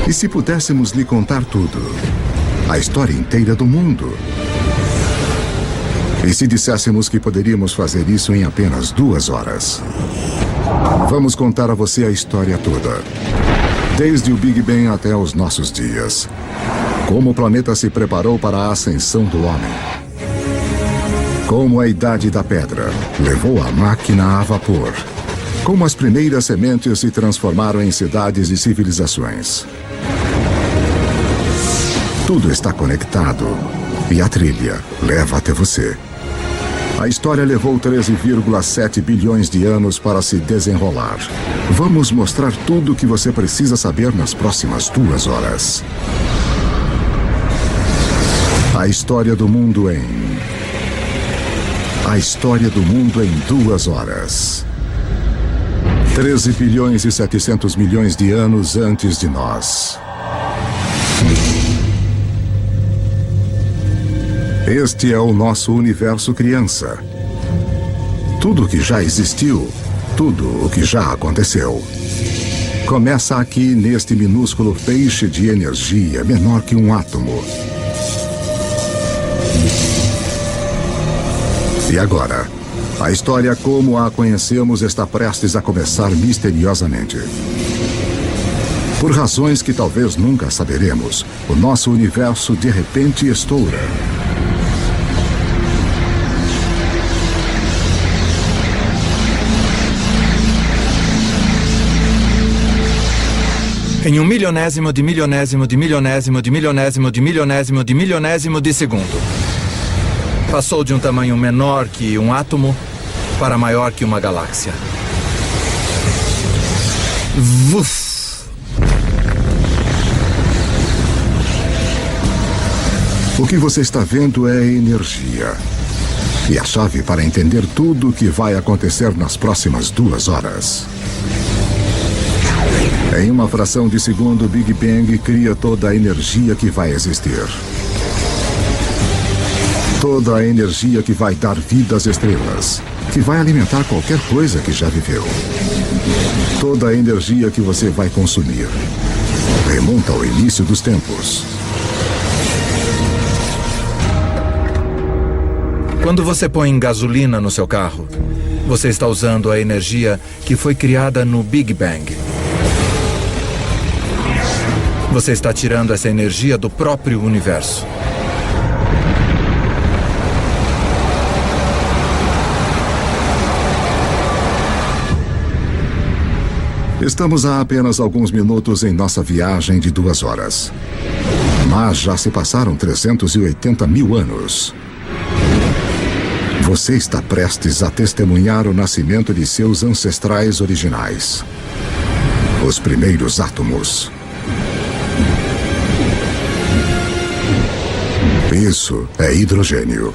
E se pudéssemos lhe contar tudo? A história inteira do mundo? E se disséssemos que poderíamos fazer isso em apenas 2 horas? Vamos contar a você a história toda. Desde o Big Bang até os nossos dias. Como o planeta se preparou para a ascensão do homem. Como a Idade da Pedra levou a máquina a vapor. Como as primeiras sementes se transformaram em cidades e civilizações. Tudo está conectado e a trilha leva até você. A história levou 13,7 bilhões de anos para se desenrolar. Vamos mostrar tudo o que você precisa saber nas próximas 2 horas. A história do mundo A história do mundo em 2 horas. 13 bilhões e 700 milhões de anos antes de nós. Este é o nosso universo criança. Tudo o que já existiu, tudo o que já aconteceu. Começa aqui neste minúsculo feixe de energia menor que um átomo. E agora, a história como a conhecemos está prestes a começar misteriosamente. Por razões que talvez nunca saberemos, o nosso universo de repente estoura. Em 1 milionésimo de milionésimo de milionésimo de milionésimo de milionésimo de milionésimo de segundo. Passou de um tamanho menor que um átomo para maior que uma galáxia. Vuf! O que você está vendo é energia. E a chave para entender tudo o que vai acontecer nas próximas 2 horas. Em uma fração de segundo, o Big Bang cria toda a energia que vai existir. Toda a energia que vai dar vida às estrelas, que vai alimentar qualquer coisa que já viveu. Toda a energia que você vai consumir remonta ao início dos tempos. Quando você põe gasolina no seu carro, você está usando a energia que foi criada no Big Bang. Você está tirando essa energia do próprio universo. Estamos há apenas alguns minutos em nossa viagem de 2 horas. Mas já se passaram 380 mil anos. Você está prestes a testemunhar o nascimento de seus ancestrais originais. Os primeiros átomos. Isso é hidrogênio.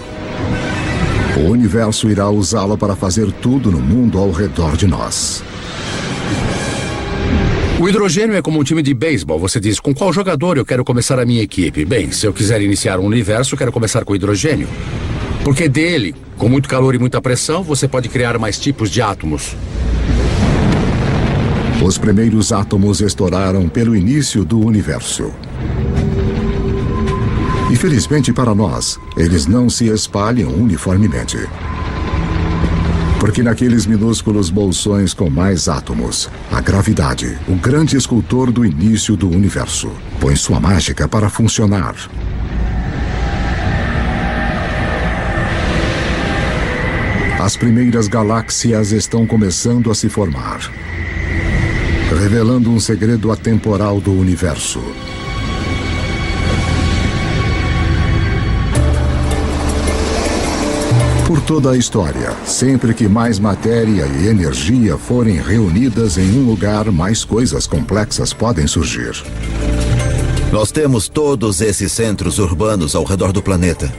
O universo irá usá-lo para fazer tudo no mundo ao redor de nós. O hidrogênio é como um time de beisebol. Você diz, com qual jogador eu quero começar a minha equipe? Bem, se eu quiser iniciar um universo, quero começar com hidrogênio. Porque dele, com muito calor e muita pressão, você pode criar mais tipos de átomos. Os primeiros átomos estouraram pelo início do universo. Infelizmente para nós, eles não se espalham uniformemente. Porque naqueles minúsculos bolsões com mais átomos, a gravidade, o grande escultor do início do universo, põe sua mágica para funcionar. As primeiras galáxias estão começando a se formar, revelando um segredo atemporal do universo. Por toda a história, sempre que mais matéria e energia forem reunidas em um lugar, mais coisas complexas podem surgir. Nós temos todos esses centros urbanos ao redor do planeta,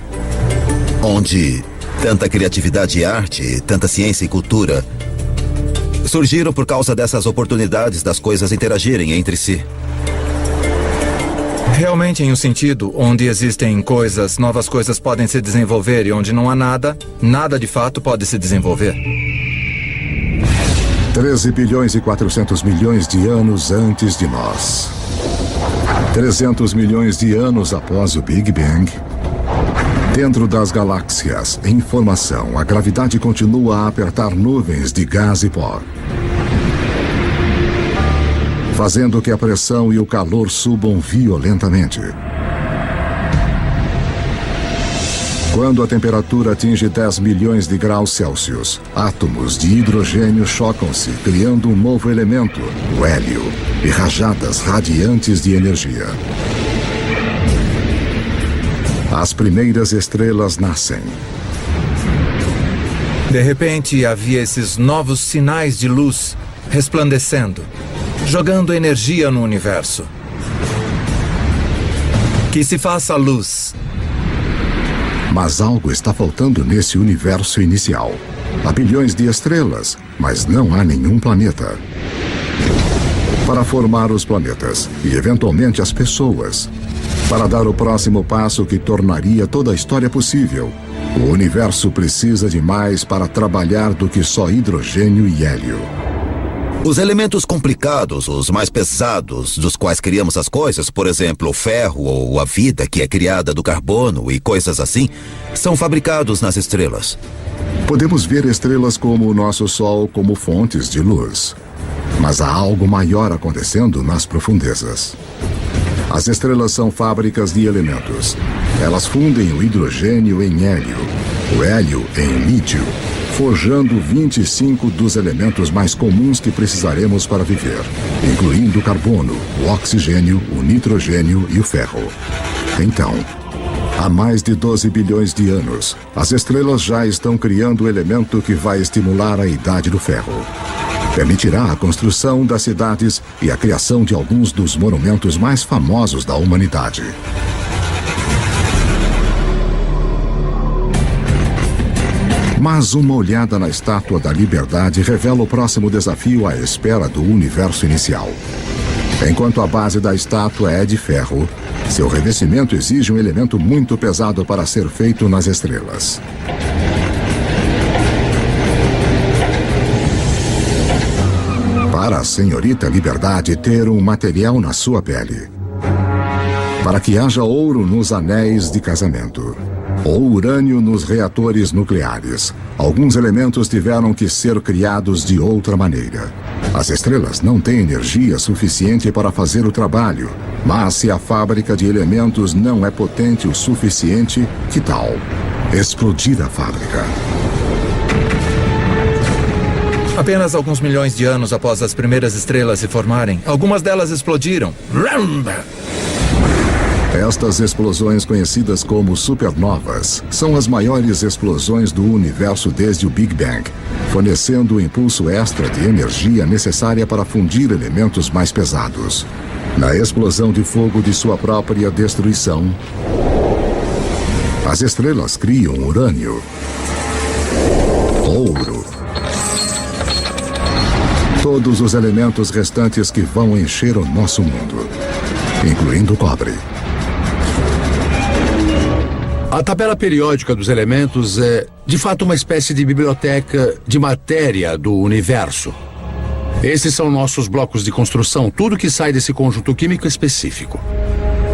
onde tanta criatividade e arte, tanta ciência e cultura surgiram por causa dessas oportunidades das coisas interagirem entre si. Realmente em um sentido onde existem coisas, novas coisas podem se desenvolver e onde não há nada, nada de fato pode se desenvolver. 13 bilhões e 400 milhões de anos antes de nós. 300 milhões de anos após o Big Bang, dentro das galáxias, em formação, a gravidade continua a apertar nuvens de gás e pó, fazendo que a pressão e o calor subam violentamente. Quando a temperatura atinge 10 milhões de graus Celsius, átomos de hidrogênio chocam-se, criando um novo elemento, o hélio, e rajadas radiantes de energia. As primeiras estrelas nascem. De repente, havia esses novos sinais de luz resplandecendo, jogando energia no universo. Que se faça luz. Mas algo está faltando nesse universo inicial. Há bilhões de estrelas, mas não há nenhum planeta. Para formar os planetas e, eventualmente, as pessoas, para dar o próximo passo que tornaria toda a história possível, o universo precisa de mais para trabalhar do que só hidrogênio e hélio. Os elementos complicados, os mais pesados, dos quais criamos as coisas, por exemplo, o ferro ou a vida que é criada do carbono e coisas assim, são fabricados nas estrelas. Podemos ver estrelas como o nosso Sol como fontes de luz. Mas há algo maior acontecendo nas profundezas. As estrelas são fábricas de elementos. Elas fundem o hidrogênio em hélio, o hélio em lítio, forjando 25 dos elementos mais comuns que precisaremos para viver, incluindo o carbono, o oxigênio, o nitrogênio e o ferro. Então, há mais de 12 bilhões de anos, as estrelas já estão criando o elemento que vai estimular a idade do ferro. Permitirá a construção das cidades e a criação de alguns dos monumentos mais famosos da humanidade. Mas uma olhada na Estátua da Liberdade revela o próximo desafio à espera do universo inicial. Enquanto a base da estátua é de ferro, seu revestimento exige um elemento muito pesado para ser feito nas estrelas. Para a senhorita Liberdade ter um material na sua pele. Para que haja ouro nos anéis de casamento. Ou urânio nos reatores nucleares. Alguns elementos tiveram que ser criados de outra maneira. As estrelas não têm energia suficiente para fazer o trabalho. Mas se a fábrica de elementos não é potente o suficiente, que tal explodir a fábrica? Apenas alguns milhões de anos após as primeiras estrelas se formarem, algumas delas explodiram. Estas explosões, conhecidas como supernovas, são as maiores explosões do universo desde o Big Bang, fornecendo o impulso extra de energia necessária para fundir elementos mais pesados. Na explosão de fogo de sua própria destruição, as estrelas criam urânio, ouro, todos os elementos restantes que vão encher o nosso mundo, incluindo o cobre. A tabela periódica dos elementos é, de fato, uma espécie de biblioteca de matéria do universo. Esses são nossos blocos de construção, tudo que sai desse conjunto químico específico.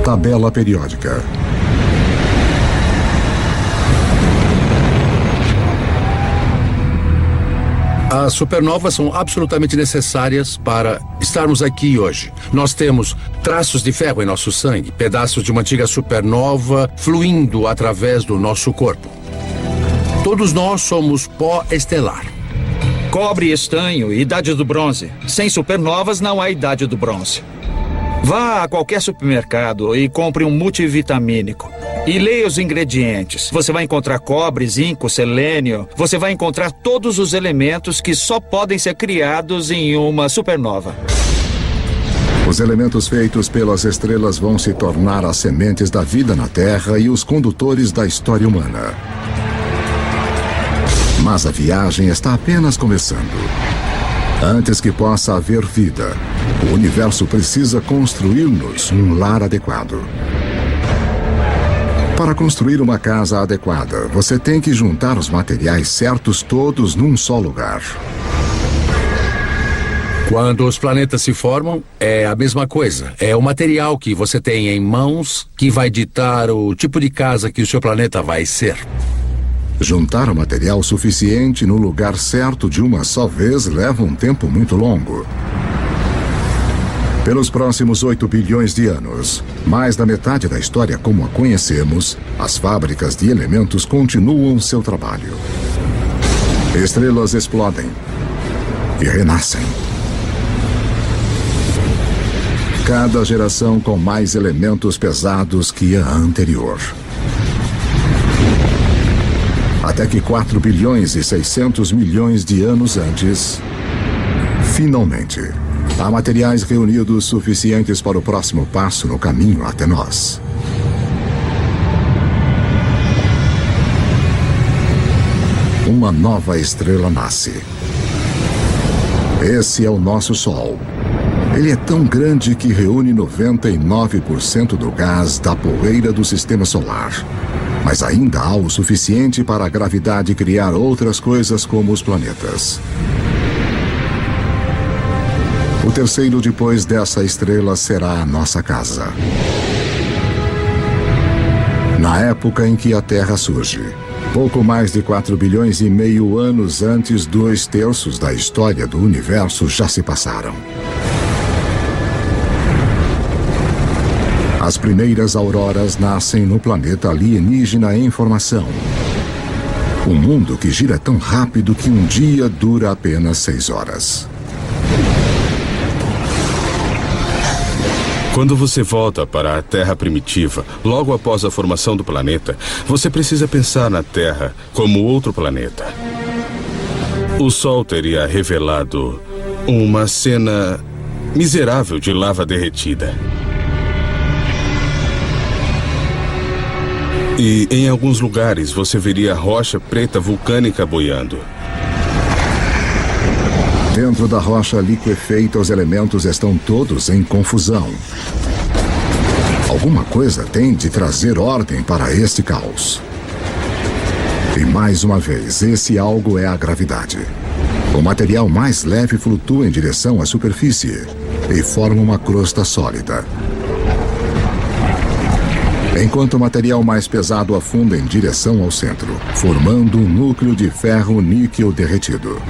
Tabela periódica. As supernovas são absolutamente necessárias para estarmos aqui hoje. Nós temos traços de ferro em nosso sangue, pedaços de uma antiga supernova fluindo através do nosso corpo. Todos nós somos pó estelar. Cobre e estanho, idade do bronze. Sem supernovas não há idade do bronze. Vá a qualquer supermercado e compre um multivitamínico. E leia os ingredientes. Você vai encontrar cobre, zinco, selênio. Você vai encontrar todos os elementos que só podem ser criados em uma supernova. Os elementos feitos pelas estrelas vão se tornar as sementes da vida na Terra e os condutores da história humana. Mas a viagem está apenas começando. Antes que possa haver vida, o universo precisa construir-nos um lar adequado. Para construir uma casa adequada, você tem que juntar os materiais certos todos num só lugar. Quando os planetas se formam, é a mesma coisa. É o material que você tem em mãos que vai ditar o tipo de casa que o seu planeta vai ser. Juntar o material suficiente no lugar certo de uma só vez leva um tempo muito longo. Pelos próximos 8 bilhões de anos, mais da metade da história como a conhecemos, as fábricas de elementos continuam seu trabalho. Estrelas explodem e renascem. Cada geração com mais elementos pesados que a anterior. Até que 4 bilhões e 600 milhões de anos antes, finalmente, há materiais reunidos suficientes para o próximo passo no caminho até nós. Uma nova estrela nasce. Esse é o nosso Sol. Ele é tão grande que reúne 99% do gás da poeira do sistema solar. Mas ainda há o suficiente para a gravidade criar outras coisas como os planetas. O terceiro depois dessa estrela será a nossa casa. Na época em que a Terra surge, pouco mais de 4 bilhões e meio anos antes, 2/3 da história do universo já se passaram. As primeiras auroras nascem no planeta alienígena em formação. Um mundo que gira tão rápido que um dia dura apenas 6 horas. Quando você volta para a Terra primitiva, logo após a formação do planeta, você precisa pensar na Terra como outro planeta. O Sol teria revelado uma cena miserável de lava derretida. E em alguns lugares você veria rocha preta vulcânica boiando. Dentro da rocha liquefeita, os elementos estão todos em confusão. Alguma coisa tem de trazer ordem para este caos. E mais uma vez, esse algo é a gravidade. O material mais leve flutua em direção à superfície e forma uma crosta sólida. Enquanto o material mais pesado afunda em direção ao centro, formando um núcleo de ferro-níquel derretido.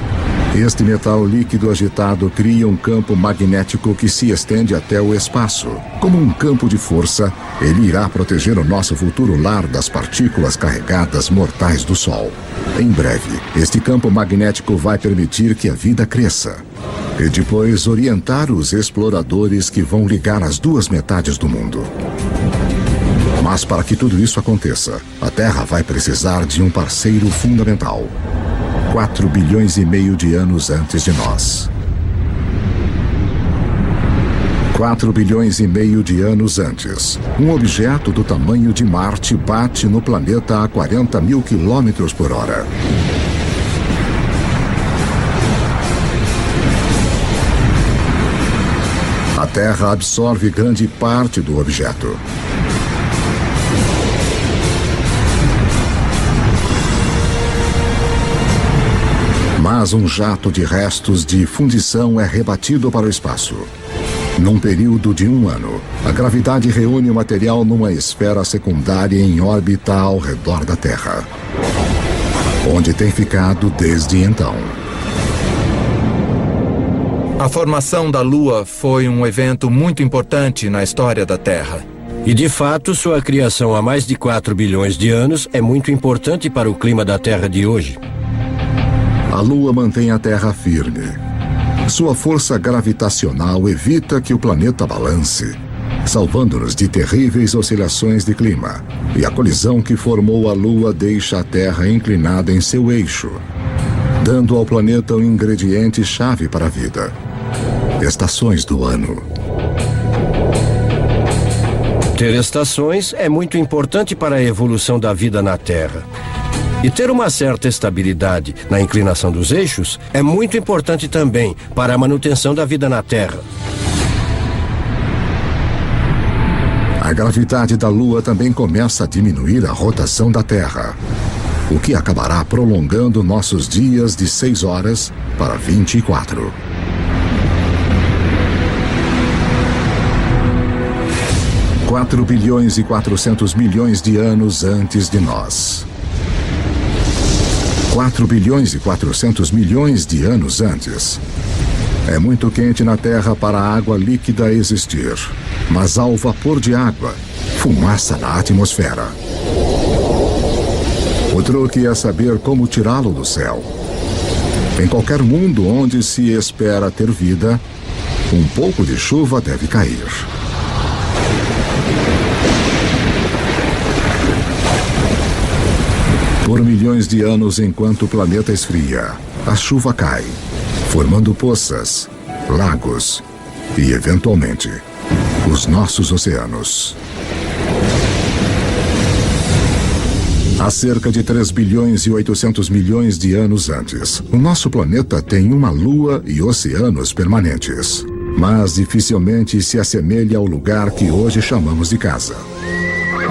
Este metal líquido agitado cria um campo magnético que se estende até o espaço. Como um campo de força, ele irá proteger o nosso futuro lar das partículas carregadas mortais do Sol. Em breve, este campo magnético vai permitir que a vida cresça. E depois orientar os exploradores que vão ligar as duas metades do mundo. Mas para que tudo isso aconteça, a Terra vai precisar de um parceiro fundamental. 4 bilhões e meio de anos antes de nós. 4 bilhões e meio de anos antes, um objeto do tamanho de Marte bate no planeta a 40 mil quilômetros por hora. A Terra absorve grande parte do objeto. Mas um jato de restos de fundição é rebatido para o espaço. Num período de 1 ano, a gravidade reúne o material numa esfera secundária em órbita ao redor da Terra, onde tem ficado desde então. A formação da Lua foi um evento muito importante na história da Terra. E de fato, sua criação há mais de 4 bilhões de anos é muito importante para o clima da Terra de hoje. A Lua mantém a Terra firme. Sua força gravitacional evita que o planeta balance, salvando-nos de terríveis oscilações de clima. E a colisão que formou a Lua deixa a Terra inclinada em seu eixo, dando ao planeta um ingrediente-chave para a vida: estações do ano. Ter estações é muito importante para a evolução da vida na Terra. E ter uma certa estabilidade na inclinação dos eixos é muito importante também para a manutenção da vida na Terra. A gravidade da Lua também começa a diminuir a rotação da Terra, o que acabará prolongando nossos dias de 6 horas para 24. 4 bilhões e 400 milhões de anos antes de nós. 4 bilhões e 400 milhões de anos antes. É muito quente na Terra para a água líquida existir, mas há o vapor de água, fumaça na atmosfera. O truque é saber como tirá-lo do céu. Em qualquer mundo onde se espera ter vida, um pouco de chuva deve cair. Por milhões de anos, enquanto o planeta esfria, a chuva cai, formando poças, lagos e, eventualmente, os nossos oceanos. Há cerca de 3 bilhões e 800 milhões de anos antes, o nosso planeta tem uma lua e oceanos permanentes, mas dificilmente se assemelha ao lugar que hoje chamamos de casa.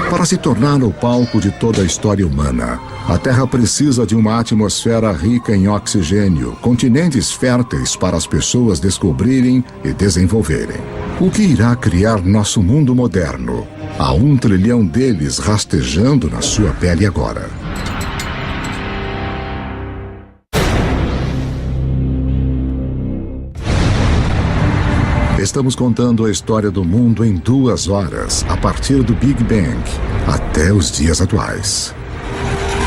Para se tornar o palco de toda a história humana, a Terra precisa de uma atmosfera rica em oxigênio, continentes férteis para as pessoas descobrirem e desenvolverem. O que irá criar nosso mundo moderno? Há 1 trilhão deles rastejando na sua pele agora. Estamos contando a história do mundo em 2 horas, a partir do Big Bang até os dias atuais.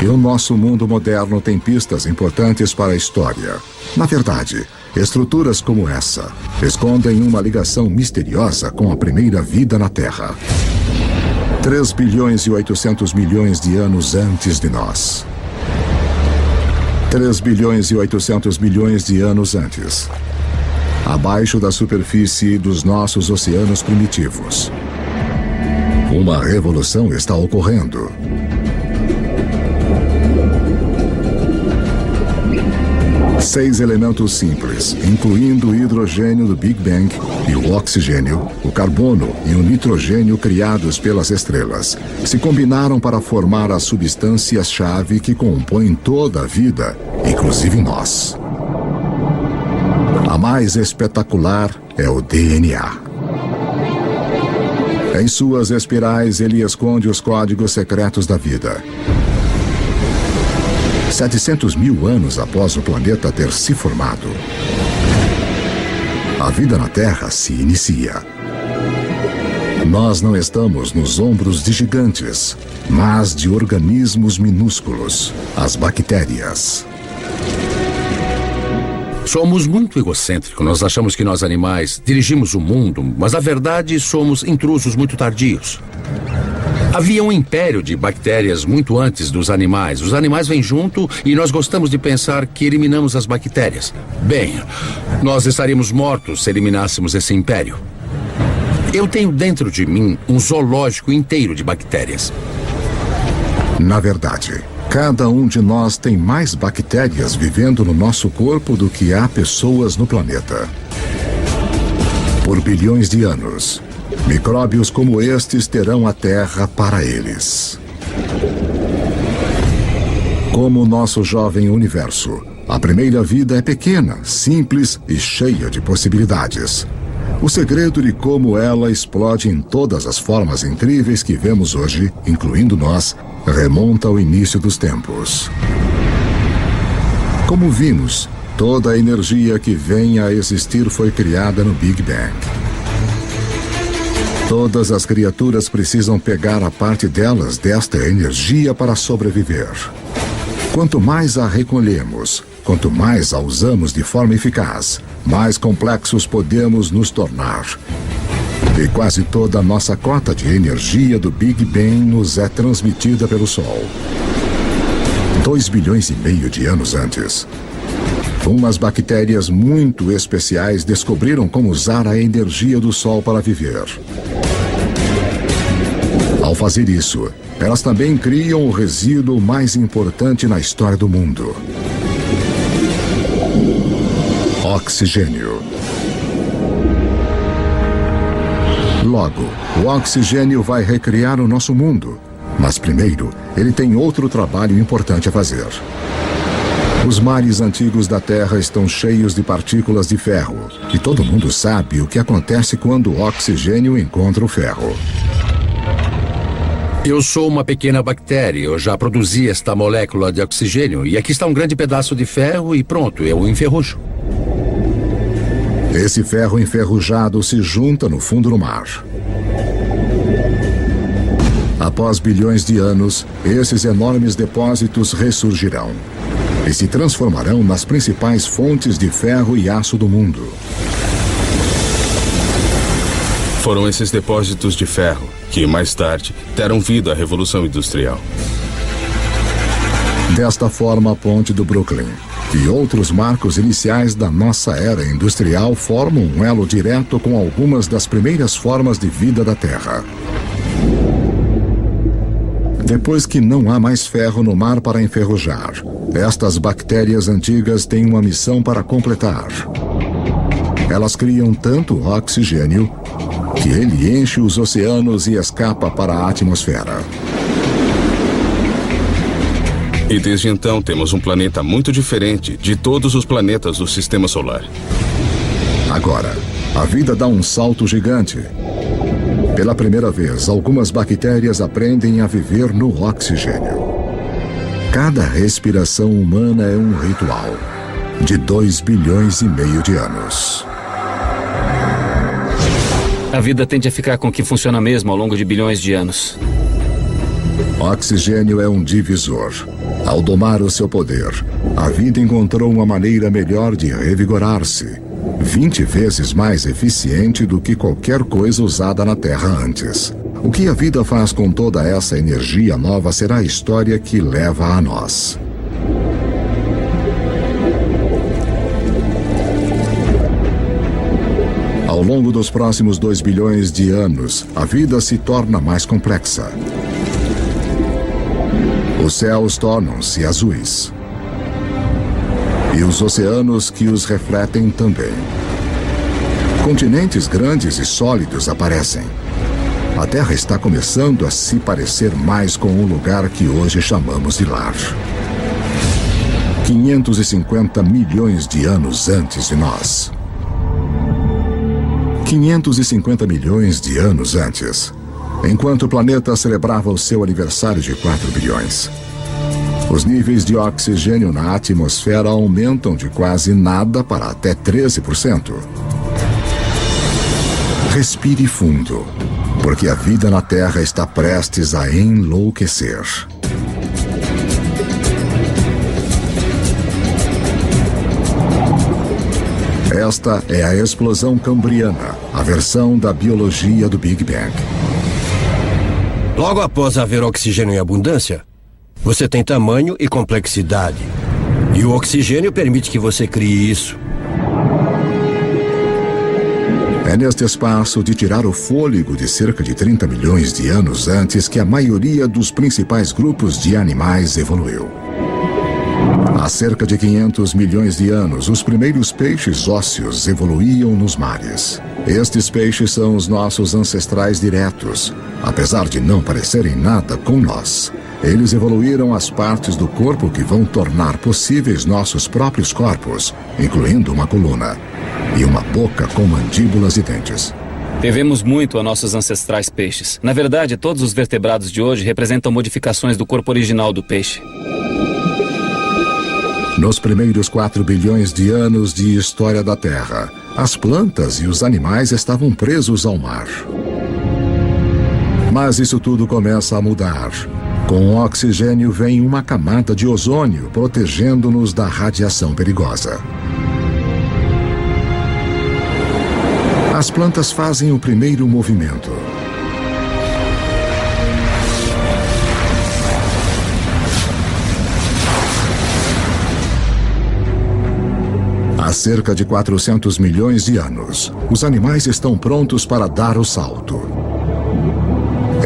E o nosso mundo moderno tem pistas importantes para a história. Na verdade, estruturas como essa escondem uma ligação misteriosa com a primeira vida na Terra. 3 bilhões e 800 milhões de anos antes de nós. 3 bilhões e 800 milhões de anos antes. Abaixo da superfície dos nossos oceanos primitivos. Uma revolução está ocorrendo. Seis elementos simples, incluindo o hidrogênio do Big Bang e o oxigênio, o carbono e o nitrogênio criados pelas estrelas, se combinaram para formar as substâncias-chave que compõem toda a vida, inclusive nós. A mais espetacular é o DNA. Em suas espirais, ele esconde os códigos secretos da vida. 700 mil anos após o planeta ter se formado, a vida na Terra se inicia. Nós não estamos nos ombros de gigantes, mas de organismos minúsculos, as bactérias. Somos muito egocêntricos. Nós achamos que nós animais dirigimos o mundo, mas na verdade somos intrusos muito tardios. Havia um império de bactérias muito antes dos animais. Os animais vêm junto e nós gostamos de pensar que eliminamos as bactérias. Bem, nós estaríamos mortos se eliminássemos esse império. Eu tenho dentro de mim um zoológico inteiro de bactérias. Na verdade, cada um de nós tem mais bactérias vivendo no nosso corpo do que há pessoas no planeta. Por bilhões de anos, micróbios como estes terão a Terra para eles. Como o nosso jovem universo, a primeira vida é pequena, simples e cheia de possibilidades. O segredo de como ela explode em todas as formas incríveis que vemos hoje, incluindo nós, remonta ao início dos tempos. Como vimos, toda a energia que vem a existir foi criada no Big Bang. Todas as criaturas precisam pegar a parte delas desta energia para sobreviver. Quanto mais a recolhemos, quanto mais a usamos de forma eficaz, mais complexos podemos nos tornar. E quase toda a nossa cota de energia do Big Bang nos é transmitida pelo Sol. 2,5 bilhões de anos antes, umas bactérias muito especiais descobriram como usar a energia do Sol para viver. Ao fazer isso, elas também criam o resíduo mais importante na história do mundo: oxigênio. Logo, o oxigênio vai recriar o nosso mundo. Mas primeiro, ele tem outro trabalho importante a fazer. Os mares antigos da Terra estão cheios de partículas de ferro. E todo mundo sabe o que acontece quando o oxigênio encontra o ferro. Eu sou uma pequena bactéria. Eu já produzi esta molécula de oxigênio. E aqui está um grande pedaço de ferro e pronto, eu o enferrujo. Esse ferro enferrujado se junta no fundo do mar. Após bilhões de anos, esses enormes depósitos ressurgirão e se transformarão nas principais fontes de ferro e aço do mundo. Foram esses depósitos de ferro que, mais tarde, deram vida à Revolução Industrial. Desta forma, a Ponte do Brooklyn e outros marcos iniciais da nossa era industrial formam um elo direto com algumas das primeiras formas de vida da Terra. Depois que não há mais ferro no mar para enferrujar, estas bactérias antigas têm uma missão para completar. Elas criam tanto oxigênio que ele enche os oceanos e escapa para a atmosfera. E desde então temos um planeta muito diferente de todos os planetas do Sistema Solar. Agora, a vida dá um salto gigante. Pela primeira vez, algumas bactérias aprendem a viver no oxigênio. Cada respiração humana é um ritual de 2,5 bilhões de anos. A vida tende a ficar com o que funciona mesmo ao longo de bilhões de anos. Oxigênio é um divisor. Ao domar o seu poder, a vida encontrou uma maneira melhor de revigorar-se, 20 vezes mais eficiente do que qualquer coisa usada na Terra antes. O que a vida faz com toda essa energia nova será a história que leva a nós. Ao longo dos próximos 2 bilhões de anos, a vida se torna mais complexa. Os céus tornam-se azuis. E os oceanos que os refletem também. Continentes grandes e sólidos aparecem. A Terra está começando a se parecer mais com o lugar que hoje chamamos de lar. 550 milhões de anos antes de nós. 550 milhões de anos antes, enquanto o planeta celebrava o seu aniversário de 4 bilhões. Os níveis de oxigênio na atmosfera aumentam de quase nada para até 13%. Respire fundo, porque a vida na Terra está prestes a enlouquecer. Esta é a explosão cambriana, a versão da biologia do Big Bang. Logo após haver oxigênio em abundância, você tem tamanho e complexidade. E o oxigênio permite que você crie isso. É neste espaço de tirar o fôlego de cerca de 30 milhões de anos antes que a maioria dos principais grupos de animais evoluiu. Há cerca de 500 milhões de anos, os primeiros peixes ósseos evoluíam nos mares. Estes peixes são os nossos ancestrais diretos, apesar de não parecerem nada com nós. Eles evoluíram as partes do corpo que vão tornar possíveis nossos próprios corpos, incluindo uma coluna e uma boca com mandíbulas e dentes. Devemos muito a nossos ancestrais peixes. Na verdade, todos os vertebrados de hoje representam modificações do corpo original do peixe. Nos primeiros 4 bilhões de anos de história da Terra, as plantas e os animais estavam presos ao mar. Mas isso tudo começa a mudar. Com o oxigênio vem uma camada de ozônio protegendo-nos da radiação perigosa. As plantas fazem o primeiro movimento. Há cerca de 400 milhões de anos, os animais estão prontos para dar o salto.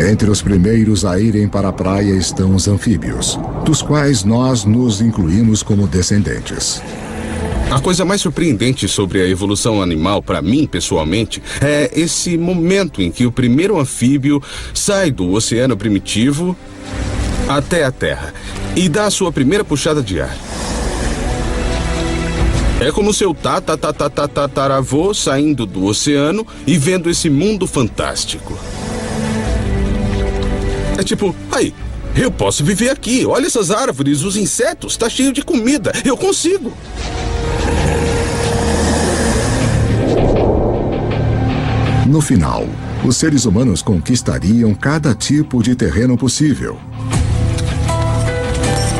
Entre os primeiros a irem para a praia estão os anfíbios, dos quais nós nos incluímos como descendentes. A coisa mais surpreendente sobre a evolução animal, para mim, pessoalmente, é esse momento em que o primeiro anfíbio sai do oceano primitivo até a Terra e dá a sua primeira puxada de ar. É como seu tataravô saindo do oceano e vendo esse mundo fantástico. É tipo, aí, eu posso viver aqui. Olha essas árvores, os insetos, tá cheio de comida. Eu consigo. No final, os seres humanos conquistariam cada tipo de terreno possível.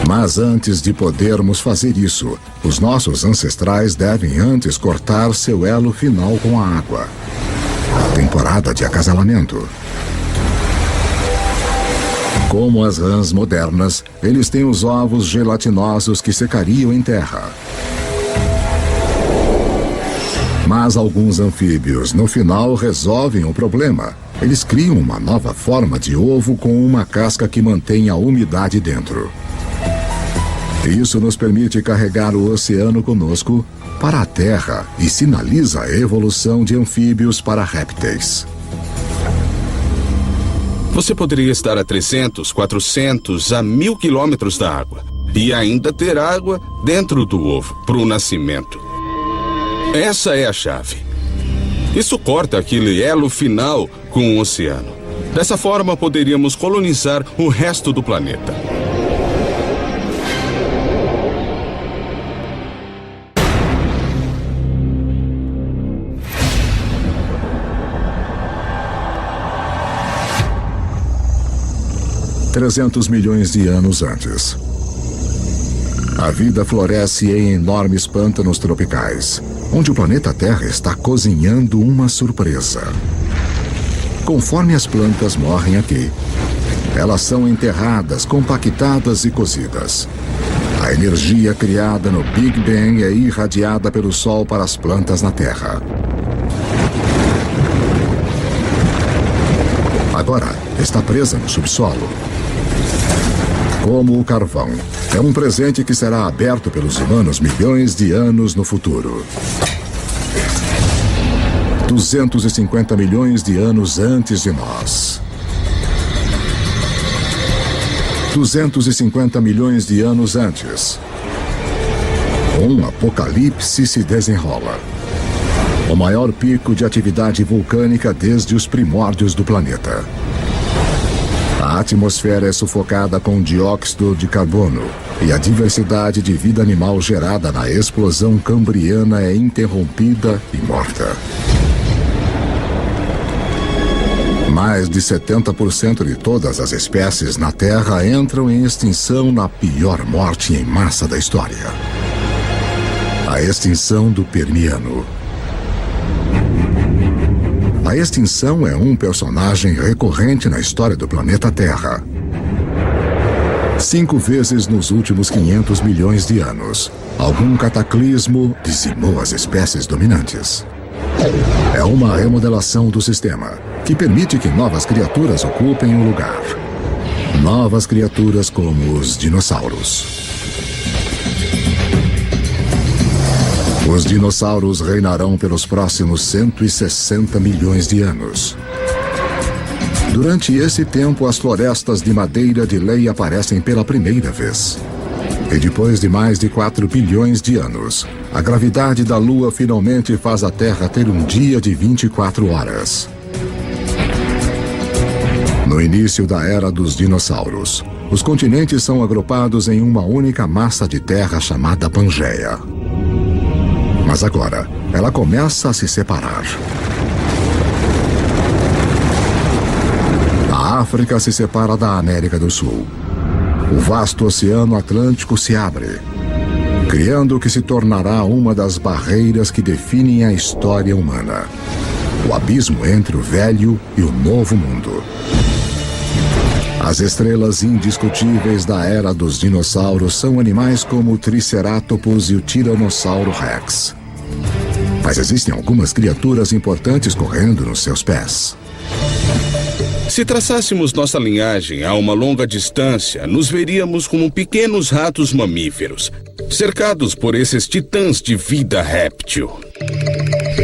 Mas antes de podermos fazer isso, os nossos ancestrais devem antes cortar seu elo final com a água. A temporada de acasalamento. Como as rãs modernas, eles têm os ovos gelatinosos que secariam em terra. Mas alguns anfíbios, no final, resolvem o problema. Eles criam uma nova forma de ovo com uma casca que mantém a umidade dentro. Isso nos permite carregar o oceano conosco para a Terra e sinaliza a evolução de anfíbios para répteis. Você poderia estar a 300, 400, a 1000 quilômetros da água e ainda ter água dentro do ovo para o nascimento. Essa é a chave. Isso corta aquele elo final com o oceano. Dessa forma, poderíamos colonizar o resto do planeta. $300 milhões de anos antes. A vida floresce em enormes pântanos tropicais, onde o planeta Terra está cozinhando uma surpresa. Conforme as plantas morrem aqui, elas são enterradas, compactadas e cozidas. A energia criada no Big Bang é irradiada pelo Sol para as plantas na Terra. Agora está presa no subsolo. Como o carvão, é um presente que será aberto pelos humanos milhões de anos no futuro. 250 milhões de anos antes de nós. 250 milhões de anos antes. Um apocalipse se desenrola. O maior pico de atividade vulcânica desde os primórdios do planeta. A atmosfera é sufocada com dióxido de carbono e a diversidade de vida animal gerada na explosão cambriana é interrompida e morta. Mais de 70% de todas as espécies na Terra entram em extinção na pior morte em massa da história. A extinção do Permiano. A extinção é um personagem recorrente na história do planeta Terra. 5 vezes nos últimos 500 milhões de anos, algum cataclismo dizimou as espécies dominantes. É uma remodelação do sistema, que permite que novas criaturas ocupem o lugar. Novas criaturas como os dinossauros. Os dinossauros reinarão pelos próximos 160 milhões de anos. Durante esse tempo, as florestas de madeira de lei aparecem pela primeira vez. E depois de mais de 4 bilhões de anos, a gravidade da Lua finalmente faz a Terra ter um dia de 24 horas. No início da era dos dinossauros, os continentes são agrupados em uma única massa de terra chamada Pangeia. Mas agora, ela começa a se separar. A África se separa da América do Sul. O vasto Oceano Atlântico se abre, criando o que se tornará uma das barreiras que definem a história humana. O abismo entre o velho e o novo mundo. As estrelas indiscutíveis da era dos dinossauros são animais como o Triceratopus e o Tiranossauro Rex. Mas existem algumas criaturas importantes correndo nos seus pés. Se traçássemos nossa linhagem a uma longa distância, nos veríamos como pequenos ratos mamíferos, cercados por esses titãs de vida réptil.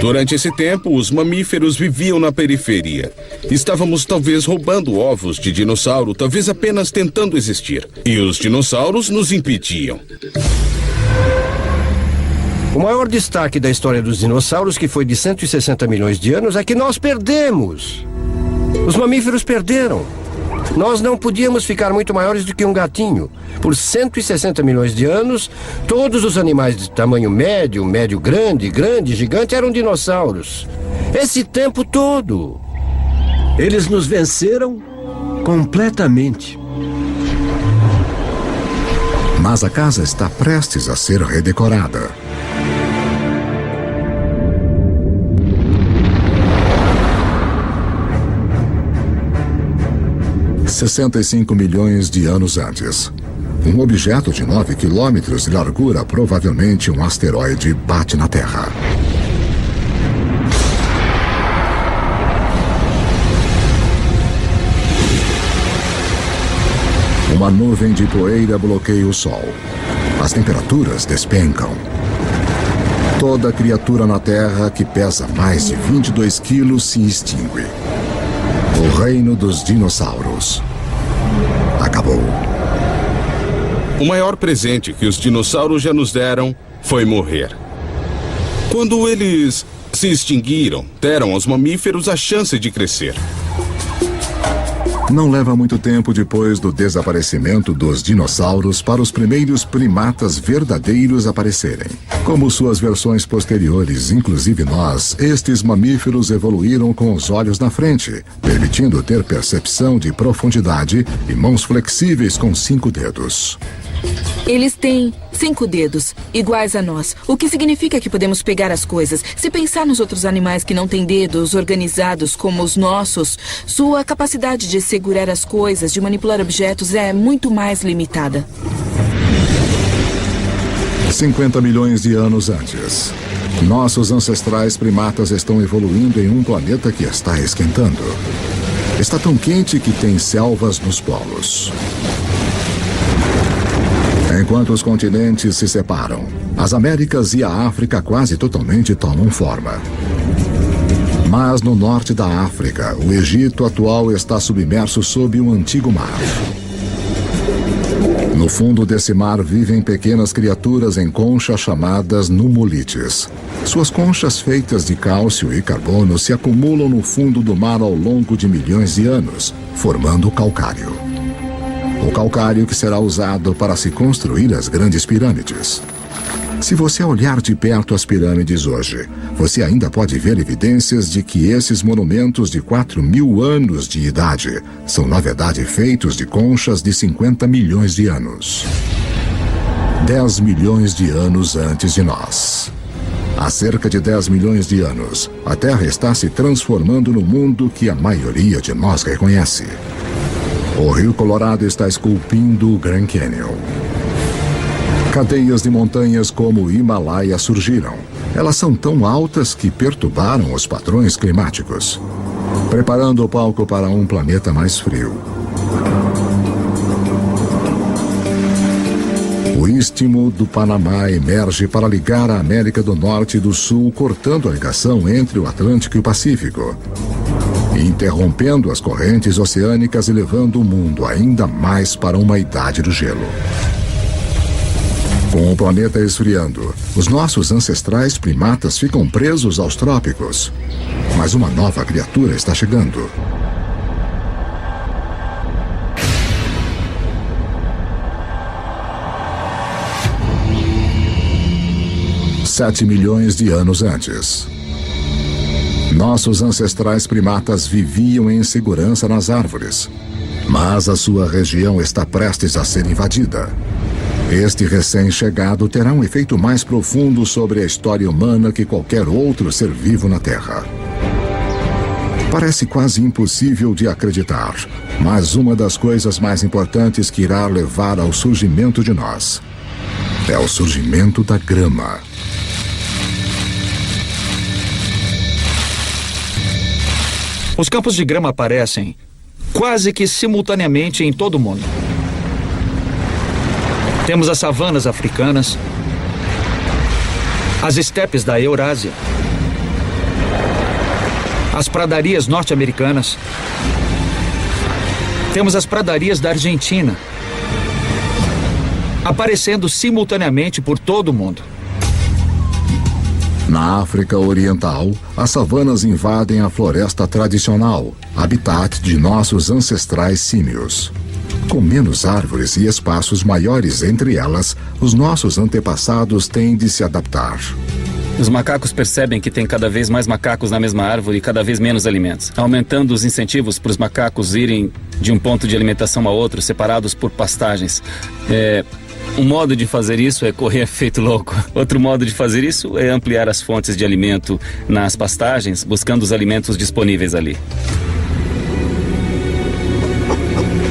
Durante esse tempo, os mamíferos viviam na periferia. Estávamos talvez roubando ovos de dinossauro, talvez apenas tentando existir. E os dinossauros nos impediam. O maior destaque da história dos dinossauros, que foi de 160 milhões de anos, é que nós perdemos. Os mamíferos perderam. Nós não podíamos ficar muito maiores do que um gatinho. Por 160 milhões de anos, todos os animais de tamanho médio, médio-grande, grande, gigante eram dinossauros. Esse tempo todo. Eles nos venceram completamente. Mas a casa está prestes a ser redecorada. $65 milhões de anos antes. Um objeto de 9 quilômetros de largura, provavelmente um asteroide, bate na Terra. Uma nuvem de poeira bloqueia o Sol. As temperaturas despencam. Toda criatura na Terra que pesa mais de 22 quilos se extingue. O reino dos dinossauros acabou. O maior presente que os dinossauros já nos deram foi morrer. Quando eles se extinguiram, deram aos mamíferos a chance de crescer. Não leva muito tempo depois do desaparecimento dos dinossauros para os primeiros primatas verdadeiros aparecerem. Como suas versões posteriores, inclusive nós, estes mamíferos evoluíram com os olhos na frente, permitindo ter percepção de profundidade e mãos flexíveis com 5 dedos. Eles têm 5 dedos, iguais a nós, o que significa que podemos pegar as coisas. Se pensar nos outros animais que não têm dedos organizados como os nossos, sua capacidade de segurar as coisas, de manipular objetos é muito mais limitada. 50 milhões de anos antes. Nossos ancestrais primatas estão evoluindo em um planeta que está esquentando. Está tão quente que tem selvas nos polos. Enquanto os continentes se separam, as Américas e a África quase totalmente tomam forma. Mas no norte da África, o Egito atual está submerso sob um antigo mar. No fundo desse mar vivem pequenas criaturas em conchas chamadas nummulites. Suas conchas feitas de cálcio e carbono se acumulam no fundo do mar ao longo de milhões de anos, formando o calcário. O calcário que será usado para se construir as grandes pirâmides. Se você olhar de perto as pirâmides hoje, você ainda pode ver evidências de que esses monumentos de 4.000 anos de idade são, na verdade, feitos de conchas de 50 milhões de anos. 10 milhões de anos antes de nós. Há cerca de 10 milhões de anos, a Terra está se transformando no mundo que a maioria de nós reconhece. O Rio Colorado está esculpindo o Grand Canyon. Cadeias de montanhas como o Himalaia surgiram. Elas são tão altas que perturbaram os padrões climáticos, preparando o palco para um planeta mais frio. O Istmo do Panamá emerge para ligar a América do Norte e do Sul, cortando a ligação entre o Atlântico e o Pacífico, interrompendo as correntes oceânicas e levando o mundo ainda mais para uma idade do gelo. Com o planeta esfriando, os nossos ancestrais primatas ficam presos aos trópicos. Mas uma nova criatura está chegando. $7 milhões de anos antes. Nossos ancestrais primatas viviam em segurança nas árvores, mas a sua região está prestes a ser invadida. Este recém-chegado terá um efeito mais profundo sobre a história humana que qualquer outro ser vivo na Terra. Parece quase impossível de acreditar, mas uma das coisas mais importantes que irá levar ao surgimento de nós é o surgimento da grama. Os campos de grama aparecem quase que simultaneamente em todo o mundo. Temos as savanas africanas, as estepes da Eurásia, as pradarias norte-americanas, temos as pradarias da Argentina, aparecendo simultaneamente por todo o mundo. Na África Oriental, as savanas invadem a floresta tradicional, habitat de nossos ancestrais símios. Com menos árvores e espaços maiores entre elas, os nossos antepassados têm de se adaptar. Os macacos percebem que tem cada vez mais macacos na mesma árvore e cada vez menos alimentos, aumentando os incentivos para os macacos irem de um ponto de alimentação a outro, separados por pastagens. Um modo de fazer isso é correr feito louco. Outro modo de fazer isso é ampliar as fontes de alimento nas pastagens, buscando os alimentos disponíveis ali.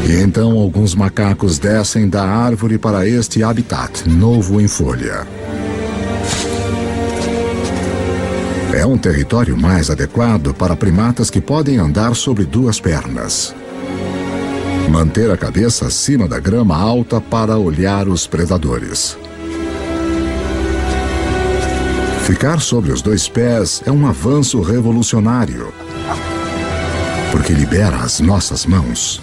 E então alguns macacos descem da árvore para este habitat novo em folha. É um território mais adequado para primatas que podem andar sobre duas pernas. Manter a cabeça acima da grama alta para olhar os predadores. Ficar sobre os dois pés é um avanço revolucionário, porque libera as nossas mãos.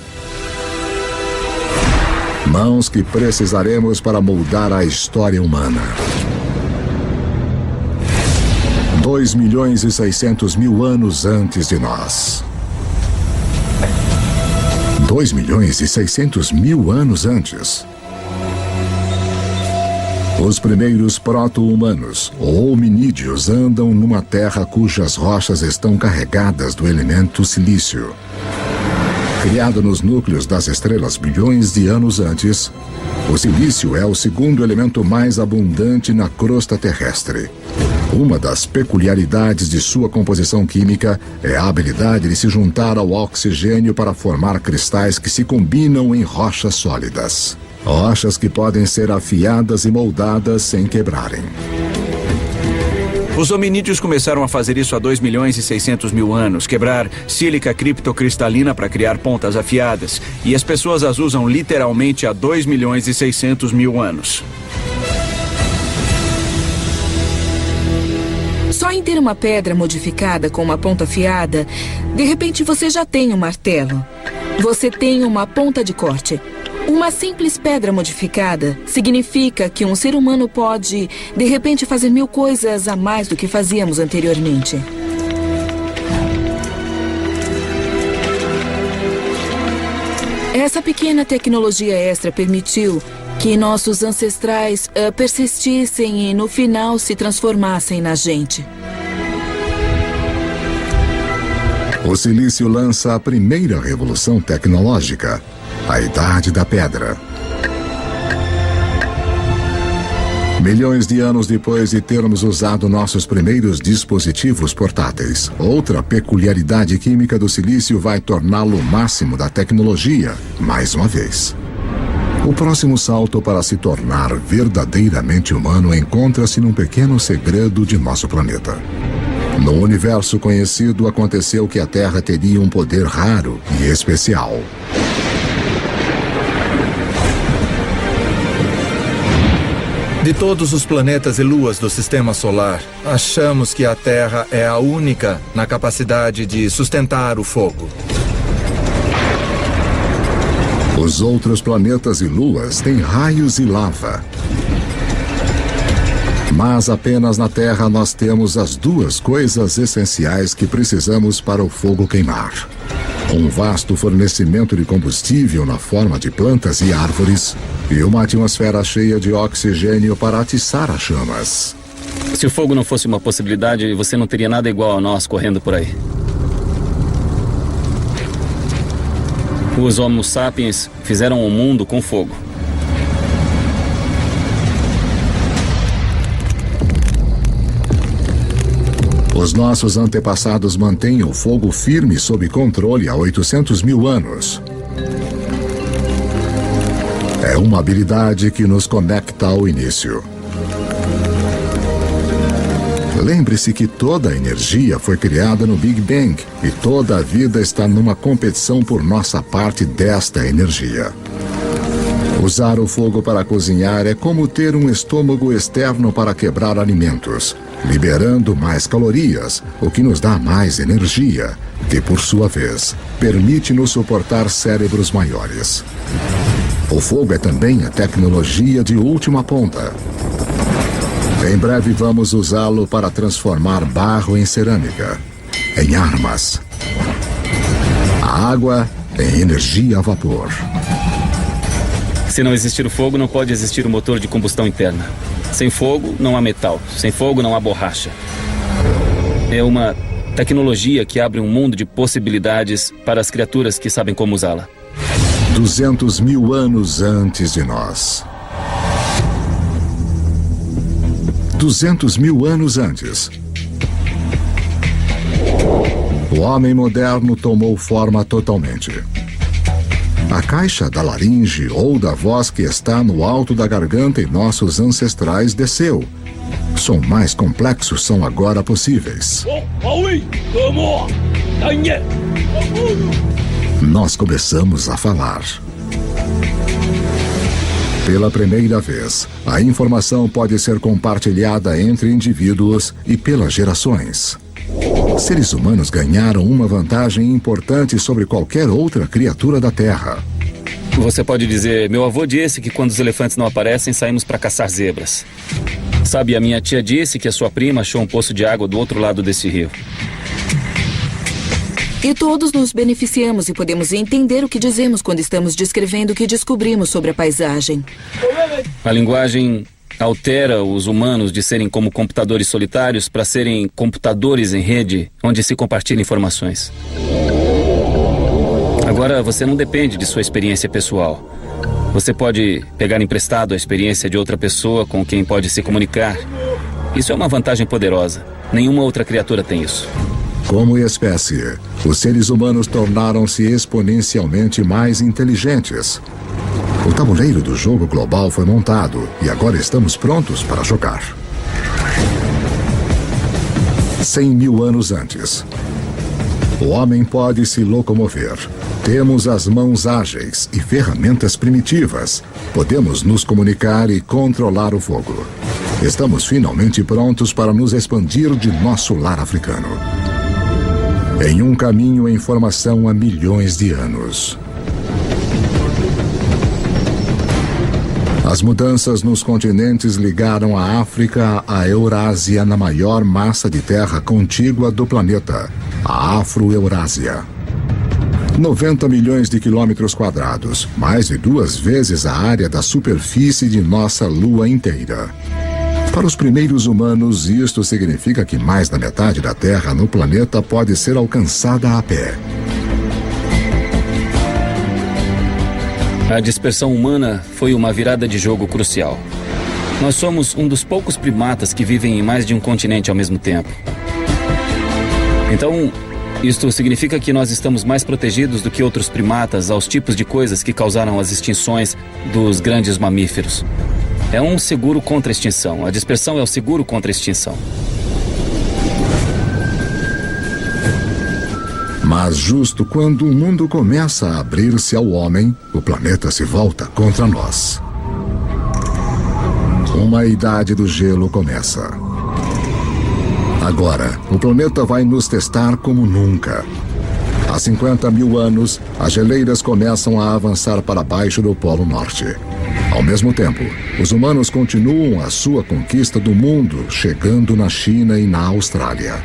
Mãos que precisaremos para moldar a história humana. 2.600.000 anos antes de nós. 2.600.000 anos antes. Os primeiros proto-humanos, ou hominídeos, andam numa terra cujas rochas estão carregadas do elemento silício. Criado nos núcleos das estrelas bilhões de anos antes, o silício é o segundo elemento mais abundante na crosta terrestre. Uma das peculiaridades de sua composição química é a habilidade de se juntar ao oxigênio para formar cristais que se combinam em rochas sólidas. Rochas que podem ser afiadas e moldadas sem quebrarem. Os hominídeos começaram a fazer isso há 2.600.000 anos, quebrar sílica criptocristalina para criar pontas afiadas. E as pessoas as usam literalmente há 2.600.000 anos. Só em ter uma pedra modificada com uma ponta afiada, de repente você já tem um martelo. Você tem uma ponta de corte. Uma simples pedra modificada significa que um ser humano pode, de repente, fazer 1000 coisas a mais do que fazíamos anteriormente. Essa pequena tecnologia extra permitiu que nossos ancestrais persistissem e, no final, se transformassem na gente. O silício lança a primeira revolução tecnológica, a Idade da Pedra. Milhões de anos depois de termos usado nossos primeiros dispositivos portáteis, outra peculiaridade química do silício vai torná-lo o máximo da tecnologia, mais uma vez. O próximo salto para se tornar verdadeiramente humano encontra-se num pequeno segredo de nosso planeta. No universo conhecido, aconteceu que a Terra teria um poder raro e especial. De todos os planetas e luas do Sistema Solar, achamos que a Terra é a única na capacidade de sustentar o fogo. Os outros planetas e luas têm raios e lava. Mas apenas na Terra nós temos as duas coisas essenciais que precisamos para o fogo queimar. Um vasto fornecimento de combustível na forma de plantas e árvores e uma atmosfera cheia de oxigênio para atiçar as chamas. Se o fogo não fosse uma possibilidade, você não teria nada igual a nós correndo por aí. Os Homo sapiens fizeram o mundo com fogo. Os nossos antepassados mantêm o fogo firme sob controle há 800.000 anos. É uma habilidade que nos conecta ao início. Lembre-se que toda a energia foi criada no Big Bang e toda a vida está numa competição por nossa parte desta energia. Usar o fogo para cozinhar é como ter um estômago externo para quebrar alimentos, liberando mais calorias, o que nos dá mais energia, que, por sua vez, permite-nos suportar cérebros maiores. O fogo é também a tecnologia de última ponta. Em breve vamos usá-lo para transformar barro em cerâmica, em armas, a água em energia a vapor. Se não existir o fogo, não pode existir o motor de combustão interna. Sem fogo, não há metal. Sem fogo, não há borracha. É uma tecnologia que abre um mundo de possibilidades para as criaturas que sabem como usá-la. 200 mil anos antes de nós. 200 mil anos antes. O homem moderno tomou forma totalmente. A caixa da laringe ou da voz que está no alto da garganta em nossos ancestrais desceu. Som mais complexos são agora possíveis. Nós começamos a falar. Pela primeira vez, a informação pode ser compartilhada entre indivíduos e pelas gerações. Seres humanos ganharam uma vantagem importante sobre qualquer outra criatura da Terra. Você pode dizer, meu avô disse que quando os elefantes não aparecem, saímos para caçar zebras. Sabe, a minha tia disse que a sua prima achou um poço de água do outro lado desse rio. E todos nos beneficiamos e podemos entender o que dizemos quando estamos descrevendo o que descobrimos sobre a paisagem. A linguagem altera os humanos de serem como computadores solitários para serem computadores em rede, onde se compartilham informações. Agora, você não depende de sua experiência pessoal. Você pode pegar emprestado a experiência de outra pessoa com quem pode se comunicar. Isso é uma vantagem poderosa. Nenhuma outra criatura tem isso. Como espécie, os seres humanos tornaram-se exponencialmente mais inteligentes. O tabuleiro do jogo global foi montado e agora estamos prontos para jogar. 100 mil anos antes. O homem pode se locomover. Temos as mãos ágeis e ferramentas primitivas. Podemos nos comunicar e controlar o fogo. Estamos finalmente prontos para nos expandir de nosso lar africano. Em um caminho em formação há milhões de anos. As mudanças nos continentes ligaram a África à Eurásia na maior massa de terra contígua do planeta, a Afro-Eurásia. 90 milhões de quilômetros quadrados, mais de 2 vezes a área da superfície de nossa Lua inteira. Para os primeiros humanos, isto significa que mais da metade da Terra no planeta pode ser alcançada a pé. A dispersão humana foi uma virada de jogo crucial. Nós somos um dos poucos primatas que vivem em mais de um continente ao mesmo tempo. Então, isto significa que nós estamos mais protegidos do que outros primatas aos tipos de coisas que causaram as extinções dos grandes mamíferos. É um seguro contra a extinção. A dispersão é o seguro contra a extinção. Mas justo quando o mundo começa a abrir-se ao homem, o planeta se volta contra nós. Uma idade do gelo começa. Agora, o planeta vai nos testar como nunca. Há 50 mil anos, as geleiras começam a avançar para baixo do Polo Norte. Ao mesmo tempo, os humanos continuam a sua conquista do mundo, chegando na China e na Austrália.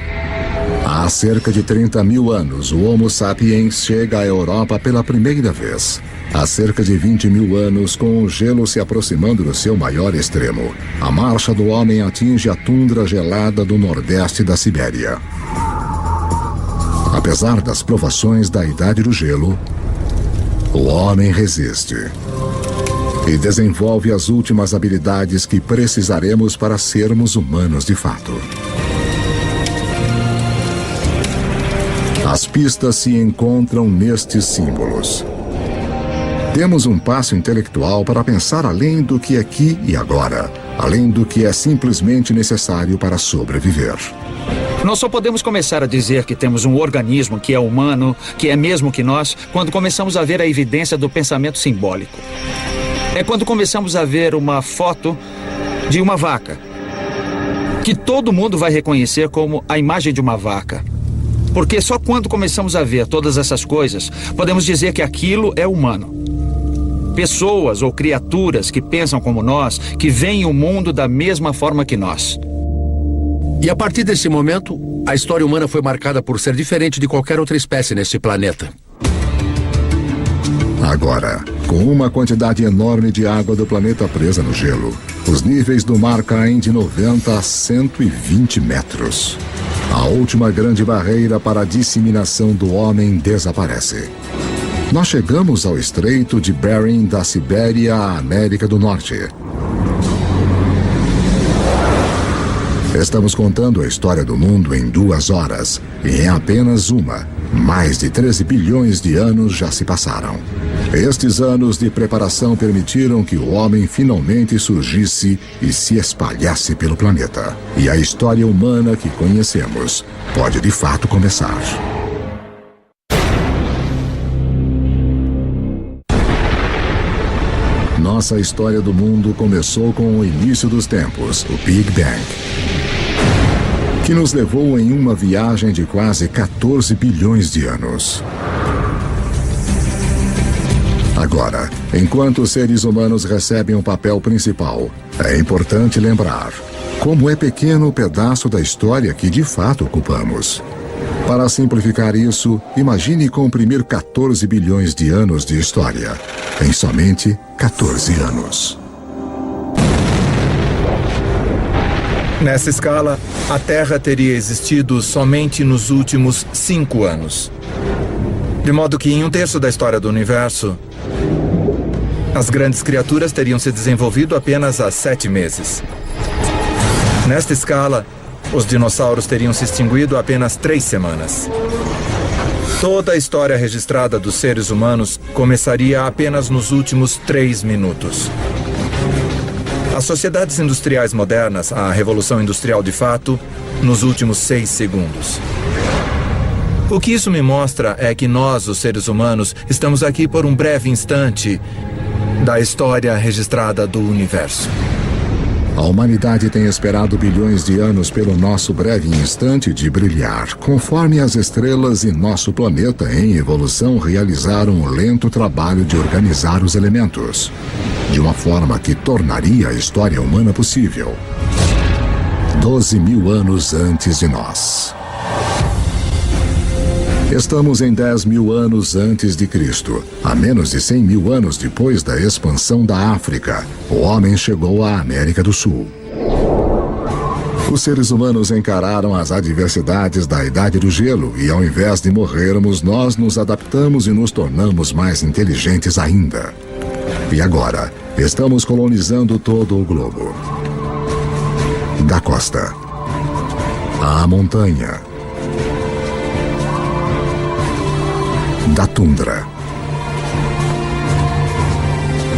Há cerca de 30 mil anos, o Homo sapiens chega à Europa pela primeira vez. Há cerca de 20 mil anos, com o gelo se aproximando do seu maior extremo, a marcha do homem atinge a tundra gelada do nordeste da Sibéria. Apesar das provações da Idade do Gelo, o homem resiste e desenvolve as últimas habilidades que precisaremos para sermos humanos de fato. As pistas se encontram nestes símbolos. Temos um passo intelectual para pensar além do que é aqui e agora, além do que é simplesmente necessário para sobreviver. Nós só podemos começar a dizer que temos um organismo que é humano, que é mesmo que nós, quando começamos a ver a evidência do pensamento simbólico. É quando começamos a ver uma foto de uma vaca, que todo mundo vai reconhecer como a imagem de uma vaca. Porque só quando começamos a ver todas essas coisas, podemos dizer que aquilo é humano. Pessoas ou criaturas que pensam como nós, que veem o mundo da mesma forma que nós. E a partir desse momento, a história humana foi marcada por ser diferente de qualquer outra espécie neste planeta. Agora, com uma quantidade enorme de água do planeta presa no gelo, os níveis do mar caem de 90 a 120 metros. A última grande barreira para a disseminação do homem desaparece. Nós chegamos ao Estreito de Bering da Sibéria à América do Norte. Estamos contando a história do mundo em 2 horas, e em apenas uma, mais de 13 bilhões de anos já se passaram. Estes anos de preparação permitiram que o homem finalmente surgisse e se espalhasse pelo planeta. E a história humana que conhecemos pode de fato começar. Nossa história do mundo começou com o início dos tempos, o Big Bang, que nos levou em uma viagem de quase 14 bilhões de anos. Agora, enquanto os seres humanos recebem um papel principal, é importante lembrar como é pequeno o pedaço da história que de fato ocupamos. Para simplificar isso, imagine comprimir 14 bilhões de anos de história em somente 14 anos. Nessa escala, a Terra teria existido somente nos últimos 5 anos. De modo que em 1/3 da história do universo, as grandes criaturas teriam se desenvolvido apenas há 7 meses. Nesta escala, os dinossauros teriam se extinguido há apenas 3 semanas. Toda a história registrada dos seres humanos começaria apenas nos últimos 3 minutos. As sociedades industriais modernas, a Revolução Industrial de fato, nos últimos 6 segundos. O que isso me mostra é que nós, os seres humanos, estamos aqui por um breve instante da história registrada do universo. A humanidade tem esperado bilhões de anos pelo nosso breve instante de brilhar, conforme as estrelas e nosso planeta em evolução realizaram um lento trabalho de organizar os elementos, de uma forma que tornaria a história humana possível. 12 mil anos antes de nós. Estamos em 10 mil anos antes de Cristo. A menos de 100 mil anos depois da expansão da África, o homem chegou à América do Sul. Os seres humanos encararam as adversidades da Idade do Gelo e, ao invés de morrermos, nós nos adaptamos e nos tornamos mais inteligentes ainda. E agora, estamos colonizando todo o globo. Da costa à montanha, da tundra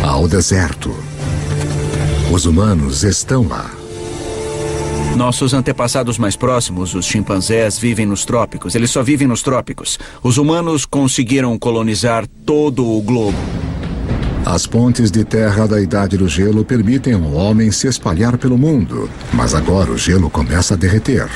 ao deserto. Os humanos estão lá. Nossos antepassados mais próximos, os chimpanzés, vivem nos trópicos. Eles só vivem nos trópicos. Os humanos conseguiram colonizar todo o globo. As pontes de terra da Idade do Gelo permitem ao homem se espalhar pelo mundo, mas agora o gelo começa a derreter.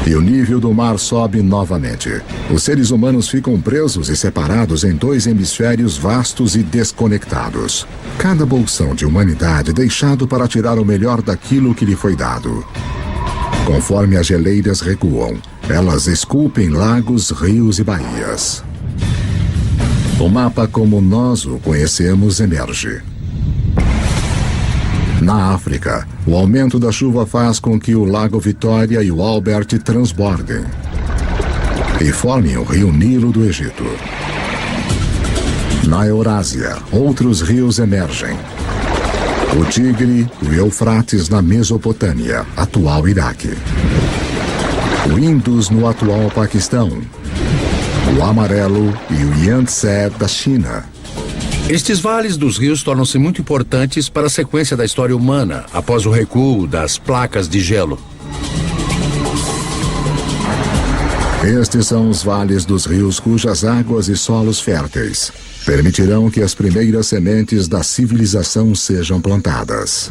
E o nível do mar sobe novamente. Os seres humanos ficam presos e separados em 2 hemisférios vastos e desconectados. Cada bolsão de humanidade deixado para tirar o melhor daquilo que lhe foi dado. Conforme as geleiras recuam, elas esculpem lagos, rios e baías. O mapa como nós o conhecemos emerge. Na África, o aumento da chuva faz com que o Lago Vitória e o Albert transbordem e formem o rio Nilo do Egito. Na Eurásia, outros rios emergem. O Tigre e o Eufrates na Mesopotâmia, atual Iraque. O Indus no atual Paquistão. O Amarelo e o Yangtze da China. Estes vales dos rios tornam-se muito importantes para a sequência da história humana, após o recuo das placas de gelo. Estes são os vales dos rios cujas águas e solos férteis permitirão que as primeiras sementes da civilização sejam plantadas.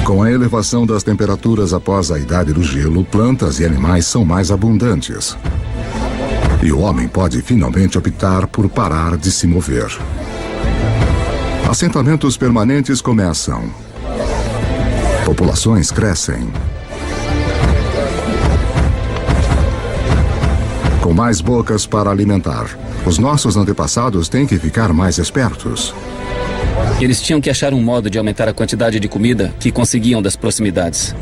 Com a elevação das temperaturas após a Idade do Gelo, plantas e animais são mais abundantes. E o homem pode finalmente optar por parar de se mover. Assentamentos permanentes começam. Populações crescem. Com mais bocas para alimentar, os nossos antepassados têm que ficar mais espertos. Eles tinham que achar um modo de aumentar a quantidade de comida que conseguiam das proximidades.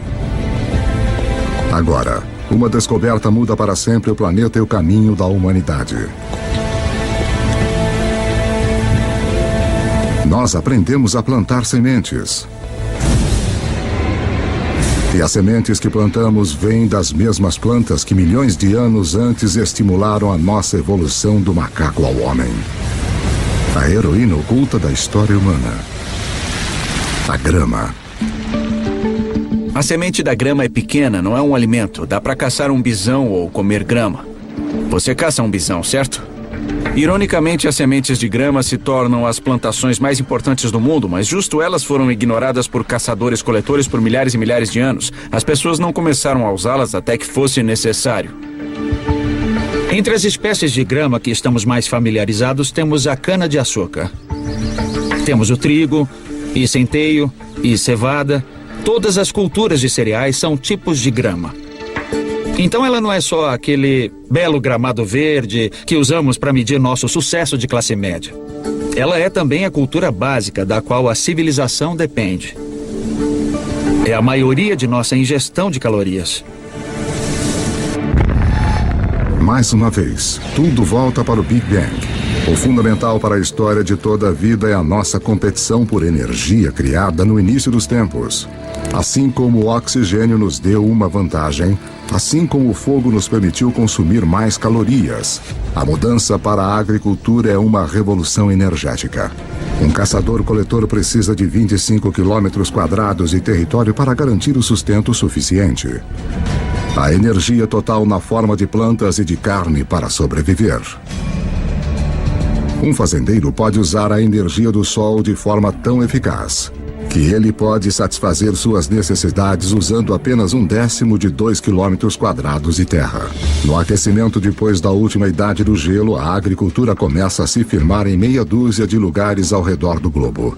Agora, uma descoberta muda para sempre o planeta e o caminho da humanidade. Nós aprendemos a plantar sementes. E as sementes que plantamos vêm das mesmas plantas que milhões de anos antes estimularam a nossa evolução do macaco ao homem. A heroína oculta da história humana. A grama. A semente da grama é pequena, não é um alimento. Dá para caçar um bisão ou comer grama. Você caça um bisão, certo? Ironicamente, as sementes de grama se tornam as plantações mais importantes do mundo, mas justo elas foram ignoradas por caçadores-coletores por milhares e milhares de anos. As pessoas não começaram a usá-las até que fosse necessário. Entre as espécies de grama que estamos mais familiarizados, temos a cana-de-açúcar. Temos o trigo, e centeio, e cevada. Todas as culturas de cereais são tipos de grama. Então ela não é só aquele belo gramado verde que usamos para medir nosso sucesso de classe média. Ela é também a cultura básica da qual a civilização depende. É a maioria de nossa ingestão de calorias. Mais uma vez, tudo volta para o Big Bang. O fundamental para a história de toda a vida é a nossa competição por energia criada no início dos tempos. Assim como o oxigênio nos deu uma vantagem, assim como o fogo nos permitiu consumir mais calorias, a mudança para a agricultura é uma revolução energética. Um caçador-coletor precisa de 25 quilômetros quadrados de território para garantir o sustento suficiente. A energia total na forma de plantas e de carne para sobreviver. Um fazendeiro pode usar a energia do sol de forma tão eficaz que ele pode satisfazer suas necessidades usando apenas 1/10 de 2 quilômetros quadrados de terra. No aquecimento depois da última idade do gelo, a agricultura começa a se firmar em meia dúzia de lugares ao redor do globo.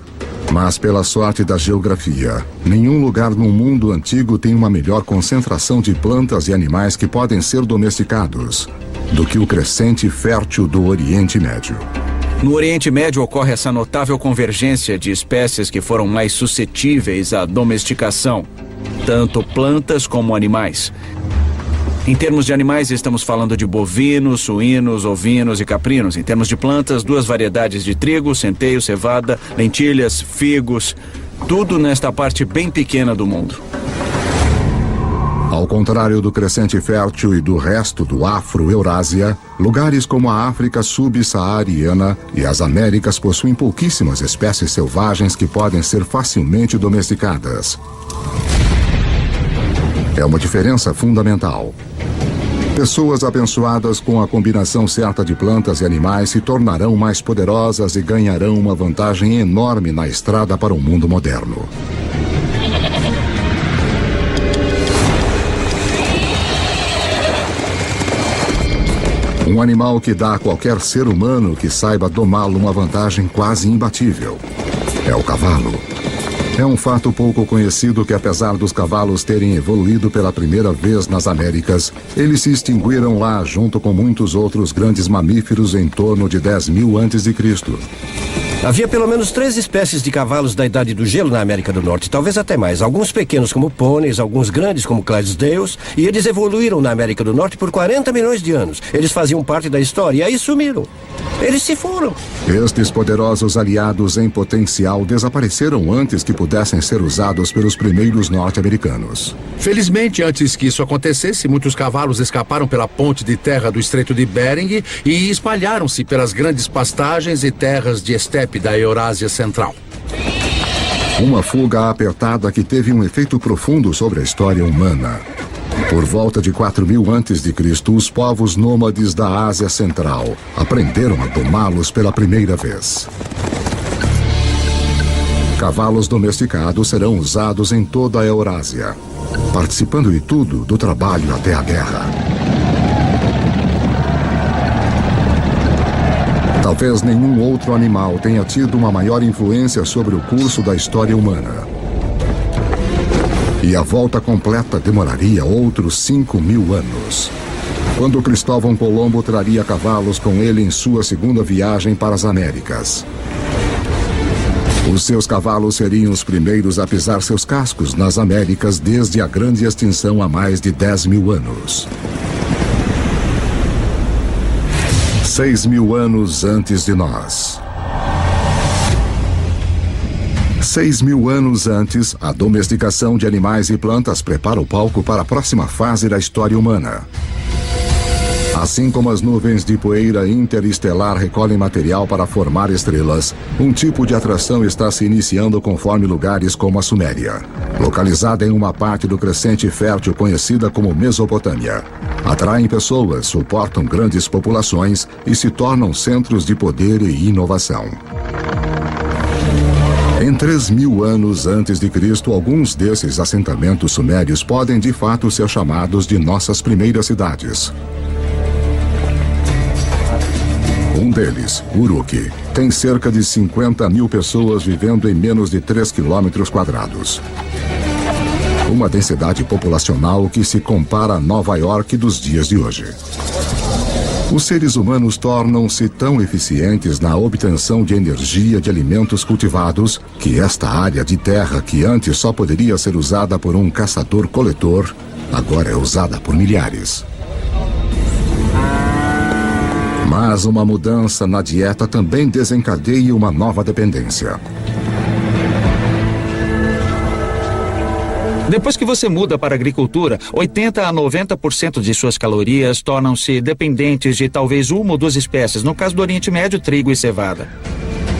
Mas pela sorte da geografia, nenhum lugar no mundo antigo tem uma melhor concentração de plantas e animais que podem ser domesticados do que o crescente fértil do Oriente Médio. No Oriente Médio ocorre essa notável convergência de espécies que foram mais suscetíveis à domesticação, tanto plantas como animais. Em termos de animais, estamos falando de bovinos, suínos, ovinos e caprinos. Em termos de plantas, 2 variedades de trigo, centeio, cevada, lentilhas, figos, tudo nesta parte bem pequena do mundo. Ao contrário do crescente fértil e do resto do Afro-Eurásia, lugares como a África subsaariana e as Américas possuem pouquíssimas espécies selvagens que podem ser facilmente domesticadas. É uma diferença fundamental. Pessoas abençoadas com a combinação certa de plantas e animais se tornarão mais poderosas e ganharão uma vantagem enorme na estrada para o mundo moderno. Um animal que dá a qualquer ser humano que saiba domá-lo uma vantagem quase imbatível. É o cavalo. É um fato pouco conhecido que, apesar dos cavalos terem evoluído pela primeira vez nas Américas, eles se extinguiram lá junto com muitos outros grandes mamíferos em torno de 10.000 a.C. Havia pelo menos 3 espécies de cavalos da Idade do Gelo na América do Norte, talvez até mais. Alguns pequenos como pôneis, alguns grandes como Clydesdales, e eles evoluíram na América do Norte por 40 milhões de anos. Eles faziam parte da história e aí sumiram. Eles se foram. Estes poderosos aliados em potencial desapareceram antes que pudessem ser usados pelos primeiros norte-americanos. Felizmente, antes que isso acontecesse, muitos cavalos escaparam pela ponte de terra do Estreito de Bering e espalharam-se pelas grandes pastagens e terras de estepe da Eurásia Central. Uma fuga apertada que teve um efeito profundo sobre a história humana. Por volta de 4.000 a.C., os povos nômades da Ásia Central aprenderam a domá-los pela primeira vez. Cavalos domesticados serão usados em toda a Eurásia, participando de tudo, do trabalho até a guerra. Talvez nenhum outro animal tenha tido uma maior influência sobre o curso da história humana. E a volta completa demoraria outros 5.000 anos. Quando Cristóvão Colombo traria cavalos com ele em sua segunda viagem para as Américas. Os seus cavalos seriam os primeiros a pisar seus cascos nas Américas desde a grande extinção há mais de 10.000 anos. 6.000 anos antes de nós. 6.000 anos antes, a domesticação de animais e plantas prepara o palco para a próxima fase da história humana. Assim como as nuvens de poeira interestelar recolhem material para formar estrelas, um tipo de atração está se iniciando conforme lugares como a Suméria, localizada em uma parte do crescente fértil conhecida como Mesopotâmia. Atraem pessoas, suportam grandes populações e se tornam centros de poder e inovação. Em 3.000 anos antes de Cristo, alguns desses assentamentos sumérios podem de fato ser chamados de nossas primeiras cidades. Um deles, Uruk, tem cerca de 50.000 pessoas vivendo em menos de 3 quilômetros quadrados. Uma densidade populacional que se compara a Nova York dos dias de hoje. Os seres humanos tornam-se tão eficientes na obtenção de energia de alimentos cultivados que esta área de terra, que antes só poderia ser usada por um caçador-coletor, agora é usada por milhares. Mas uma mudança na dieta também desencadeia uma nova dependência. Depois que você muda para a agricultura, 80% a 90% de suas calorias tornam-se dependentes de talvez uma ou duas espécies, no caso do Oriente Médio, trigo e cevada.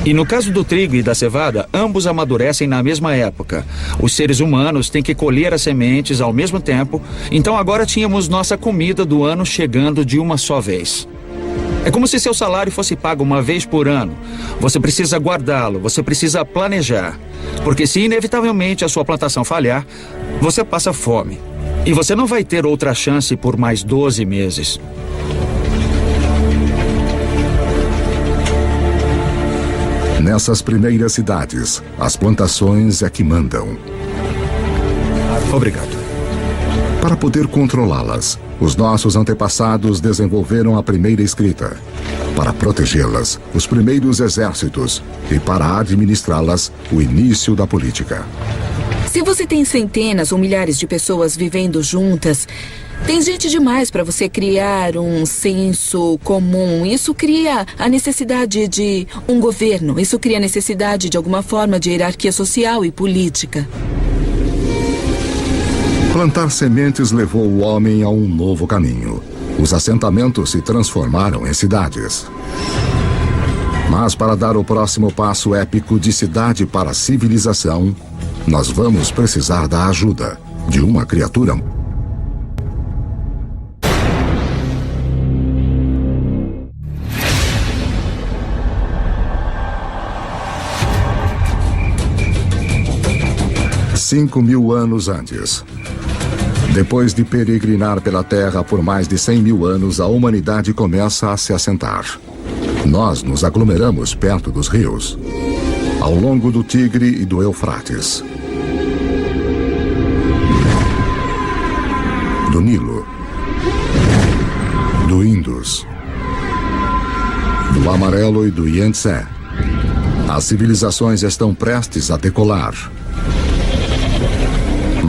E no caso do trigo e da cevada, ambos amadurecem na mesma época. Os seres humanos têm que colher as sementes ao mesmo tempo, então agora tínhamos nossa comida do ano chegando de uma só vez. É como se seu salário fosse pago uma vez por ano. Você precisa guardá-lo, você precisa planejar. Porque se inevitavelmente a sua plantação falhar, você passa fome. E você não vai ter outra chance por mais 12 meses. Nessas primeiras cidades, as plantações é que mandam. Obrigado. Para poder controlá-las, os nossos antepassados desenvolveram a primeira escrita. Para protegê-las, os primeiros exércitos. E para administrá-las, o início da política. Se você tem centenas ou milhares de pessoas vivendo juntas, tem gente demais para você criar um senso comum. Isso cria a necessidade de um governo. Isso cria a necessidade de alguma forma de hierarquia social e política. Plantar sementes levou o homem a um novo caminho. Os assentamentos se transformaram em cidades. Mas para dar o próximo passo épico de cidade para civilização, nós vamos precisar da ajuda de uma criatura. Cinco 5.000 anos antes. Depois de peregrinar pela Terra por mais de 100.000 anos, a humanidade começa a se assentar. Nós nos aglomeramos perto dos rios, ao longo do Tigre e do Eufrates, do Nilo, do Indus, do Amarelo e do Yangtze. As civilizações estão prestes a decolar.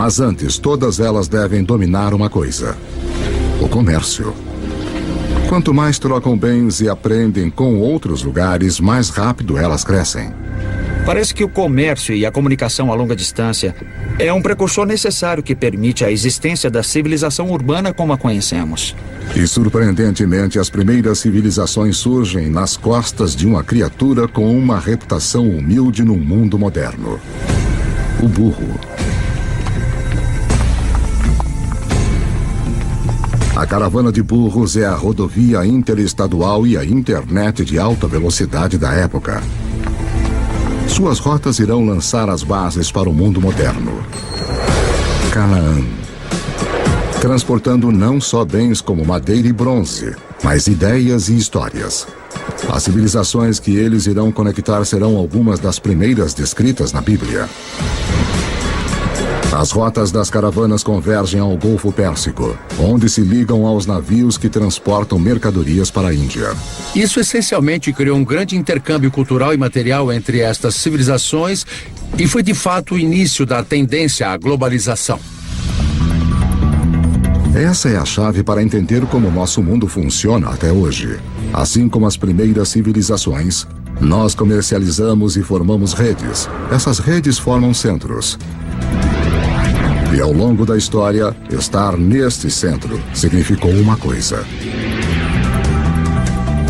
Mas antes, todas elas devem dominar uma coisa: o comércio. Quanto mais trocam bens e aprendem com outros lugares, mais rápido elas crescem. Parece que o comércio e a comunicação a longa distância é um precursor necessário que permite a existência da civilização urbana como a conhecemos. E, surpreendentemente, as primeiras civilizações surgem nas costas de uma criatura com uma reputação humilde no mundo moderno: o burro. A caravana de burros é a rodovia interestadual e a internet de alta velocidade da época. Suas rotas irão lançar as bases para o mundo moderno. Canaã. transportando não só bens como madeira e bronze, mas ideias e histórias. As civilizações que eles irão conectar serão algumas das primeiras descritas na Bíblia. As rotas das caravanas convergem ao Golfo Pérsico, onde se ligam aos navios que transportam mercadorias para a Índia. Isso essencialmente criou um grande intercâmbio cultural e material entre estas civilizações e foi de fato o início da tendência à globalização. Essa é a chave para entender como o nosso mundo funciona até hoje. Assim como as primeiras civilizações, nós comercializamos e formamos redes. Essas redes formam centros. E ao longo da história, estar neste centro significou uma coisa.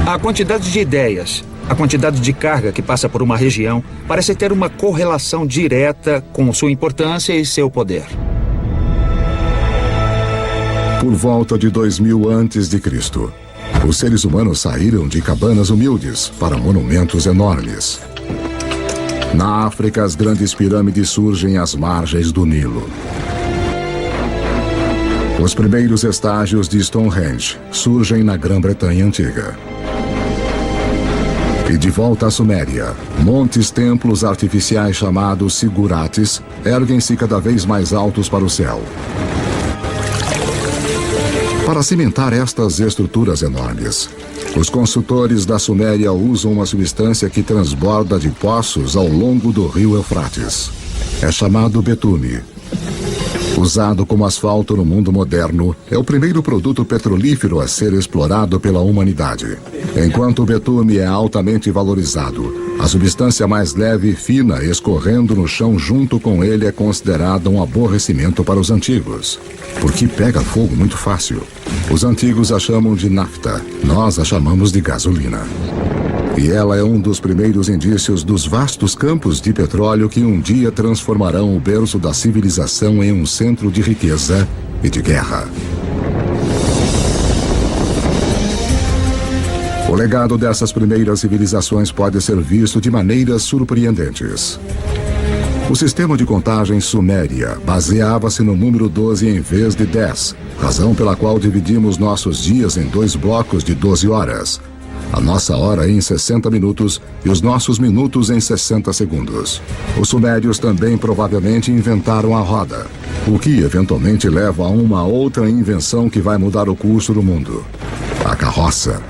A quantidade de ideias, a quantidade de carga que passa por uma região parece ter uma correlação direta com sua importância e seu poder. Por volta de 2000 a.C., os seres humanos saíram de cabanas humildes para monumentos enormes. Na África, as grandes pirâmides surgem às margens do Nilo. Os primeiros estágios de Stonehenge surgem na Grã-Bretanha Antiga. E de volta à Suméria, montes-templos artificiais chamados zigurates erguem-se cada vez mais altos para o céu. Para cimentar estas estruturas enormes, os construtores da Suméria usam uma substância que transborda de poços ao longo do rio Eufrates. É chamado betume. Usado como asfalto no mundo moderno, é o primeiro produto petrolífero a ser explorado pela humanidade. Enquanto o betume é altamente valorizado, a substância mais leve e fina escorrendo no chão junto com ele é considerada um aborrecimento para os antigos, porque pega fogo muito fácil. Os antigos a chamam de nafta, nós a chamamos de gasolina. E ela é um dos primeiros indícios dos vastos campos de petróleo que um dia transformarão o berço da civilização em um centro de riqueza e de guerra. O legado dessas primeiras civilizações pode ser visto de maneiras surpreendentes. O sistema de contagem suméria baseava-se no número 12 em vez de 10, razão pela qual dividimos nossos dias em 2 blocos de 12 horas. A nossa hora em 60 minutos e os nossos minutos em 60 segundos. Os sumérios também provavelmente inventaram a roda, o que eventualmente leva a uma outra invenção que vai mudar o curso do mundo: a carroça.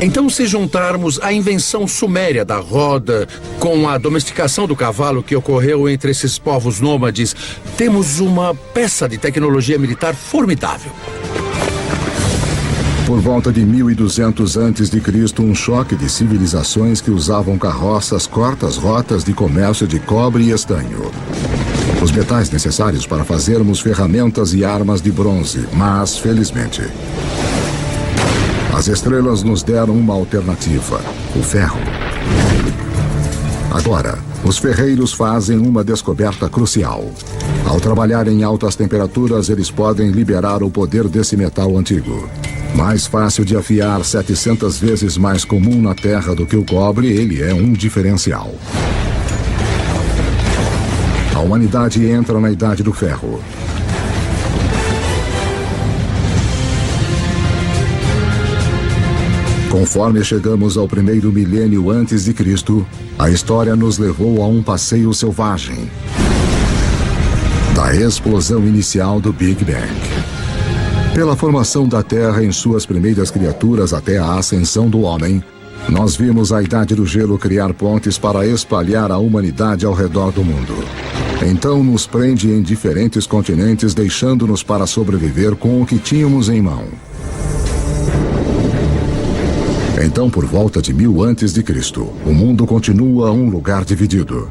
Então, se juntarmos a invenção suméria da roda com a domesticação do cavalo que ocorreu entre esses povos nômades, temos uma peça de tecnologia militar formidável. Por volta de 1200 a.C., um choque de civilizações que usavam carroças corta as rotas de comércio de cobre e estanho. Os metais necessários para fazermos ferramentas e armas de bronze, mas, felizmente, as estrelas nos deram uma alternativa: o ferro. Agora, os ferreiros fazem uma descoberta crucial. Ao trabalhar em altas temperaturas, eles podem liberar o poder desse metal antigo. Mais fácil de afiar, 700 vezes mais comum na Terra do que o cobre, ele é um diferencial. A humanidade entra na Idade do Ferro. Conforme chegamos ao primeiro milênio antes de Cristo, a história nos levou a um passeio selvagem. Da explosão inicial do Big Bang. Pela formação da Terra em suas primeiras criaturas até a ascensão do homem, nós vimos a Idade do Gelo criar pontes para espalhar a humanidade ao redor do mundo. Então nos prende em diferentes continentes, deixando-nos para sobreviver com o que tínhamos em mão. Então, por volta de 1000 a.C., o mundo continua um lugar dividido.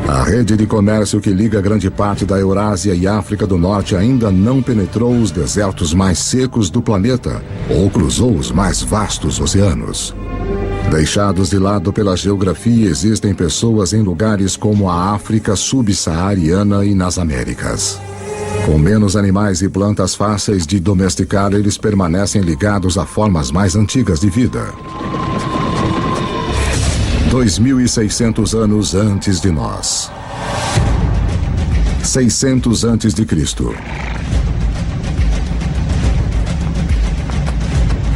A rede de comércio que liga grande parte da Eurásia e África do Norte ainda não penetrou os desertos mais secos do planeta ou cruzou os mais vastos oceanos. Deixados de lado pela geografia, existem pessoas em lugares como a África subsaariana e nas Américas. Com menos animais e plantas fáceis de domesticar, eles permanecem ligados a formas mais antigas de vida. 2600 anos antes de nós. 600 a.C.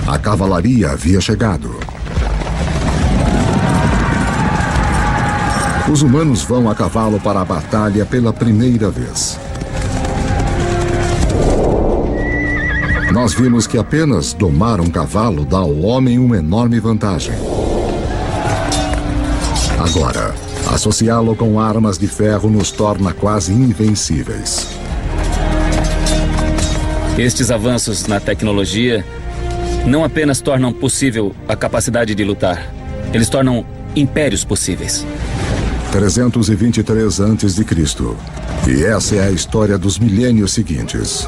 A cavalaria havia chegado. Os humanos vão a cavalo para a batalha pela primeira vez. Nós vimos que apenas domar um cavalo dá ao homem uma enorme vantagem. Agora, associá-lo com armas de ferro nos torna quase invencíveis. Estes avanços na tecnologia não apenas tornam possível a capacidade de lutar, eles tornam impérios possíveis. 323 a.C. E essa é a história dos milênios seguintes.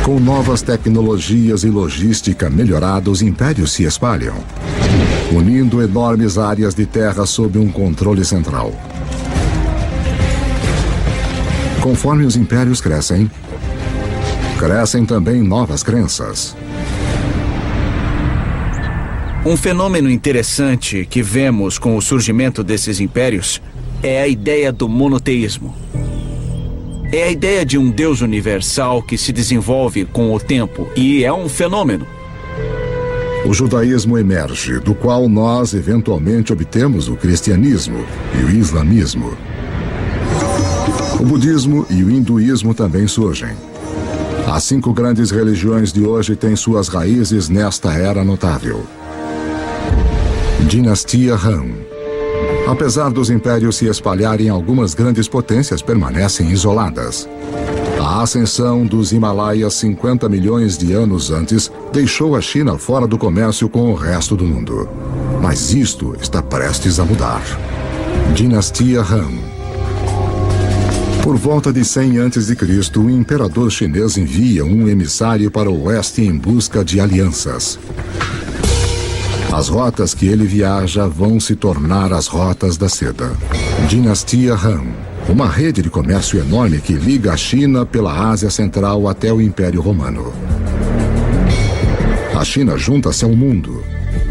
Com novas tecnologias e logística melhorada, os impérios se espalham, unindo enormes áreas de terra sob um controle central. Conforme os impérios crescem, crescem também novas crenças. Um fenômeno interessante que vemos com o surgimento desses impérios é a ideia do monoteísmo. É a ideia de um Deus universal que se desenvolve com o tempo e é um fenômeno. O judaísmo emerge, do qual nós eventualmente obtemos o cristianismo e o islamismo. O budismo e o hinduísmo também surgem. As 5 grandes religiões de hoje têm suas raízes nesta era notável. Dinastia Han. Apesar dos impérios se espalharem, algumas grandes potências permanecem isoladas. A ascensão dos Himalaias 50 milhões de anos antes deixou a China fora do comércio com o resto do mundo. Mas isto está prestes a mudar. Dinastia Han. Por volta de 100 a.C., o imperador chinês envia um emissário para o oeste em busca de alianças. As rotas que ele viaja vão se tornar as rotas da seda. Dinastia Han. Uma rede de comércio enorme que liga a China pela Ásia Central até o Império Romano. A China junta-se ao mundo.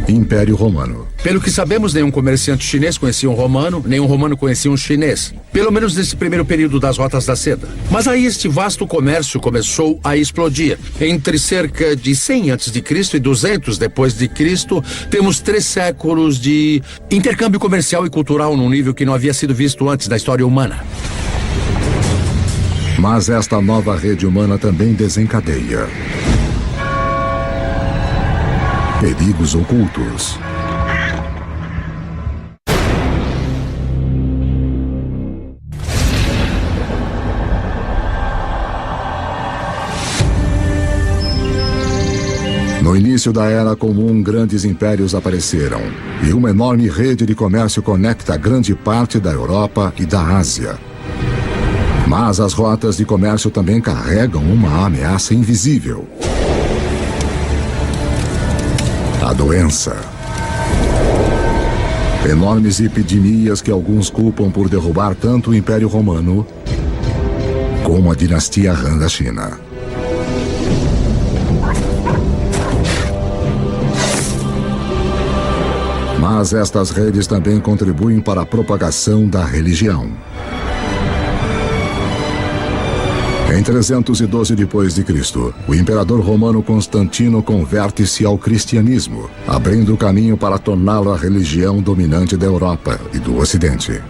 Império Romano. Pelo que sabemos, nenhum comerciante chinês conhecia um romano, nenhum romano conhecia um chinês. Pelo menos nesse primeiro período das rotas da seda. Mas aí este vasto comércio começou a explodir. Entre cerca de 100 a.C. e 200 depois de Cristo, temos 3 séculos de intercâmbio comercial e cultural num nível que não havia sido visto antes da história humana. Mas esta nova rede humana também desencadeia perigos ocultos. No início da Era Comum, grandes impérios apareceram, e uma enorme rede de comércio conecta grande parte da Europa e da Ásia. Mas as rotas de comércio também carregam uma ameaça invisível. A doença. Enormes epidemias que alguns culpam por derrubar tanto o Império Romano como a dinastia Han da China. Mas estas redes também contribuem para a propagação da religião. Em 312 d.C., o imperador romano Constantino converte-se ao cristianismo, abrindo o caminho para torná-lo a religião dominante da Europa e do Ocidente.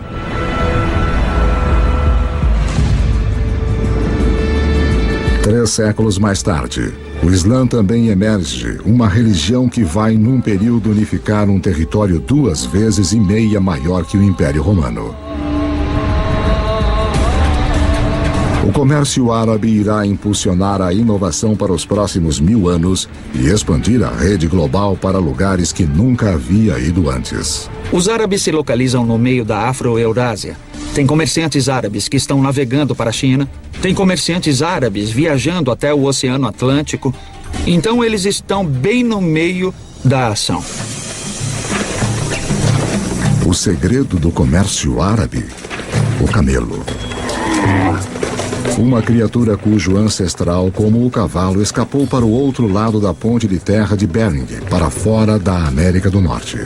Três séculos mais tarde, o Islã também emerge, uma religião que vai, num período, unificar um território 2,5 vezes maior que o Império Romano. O comércio árabe irá impulsionar a inovação para os próximos 1000 anos e expandir a rede global para lugares que nunca havia ido antes. Os árabes se localizam no meio da Afro-Eurásia. Tem comerciantes árabes que estão navegando para a China. Tem comerciantes árabes viajando até o Oceano Atlântico. Então eles estão bem no meio da ação. O segredo do comércio árabe? O camelo. Uma criatura cujo ancestral, como o cavalo, escapou para o outro lado da ponte de terra de Bering, para fora da América do Norte.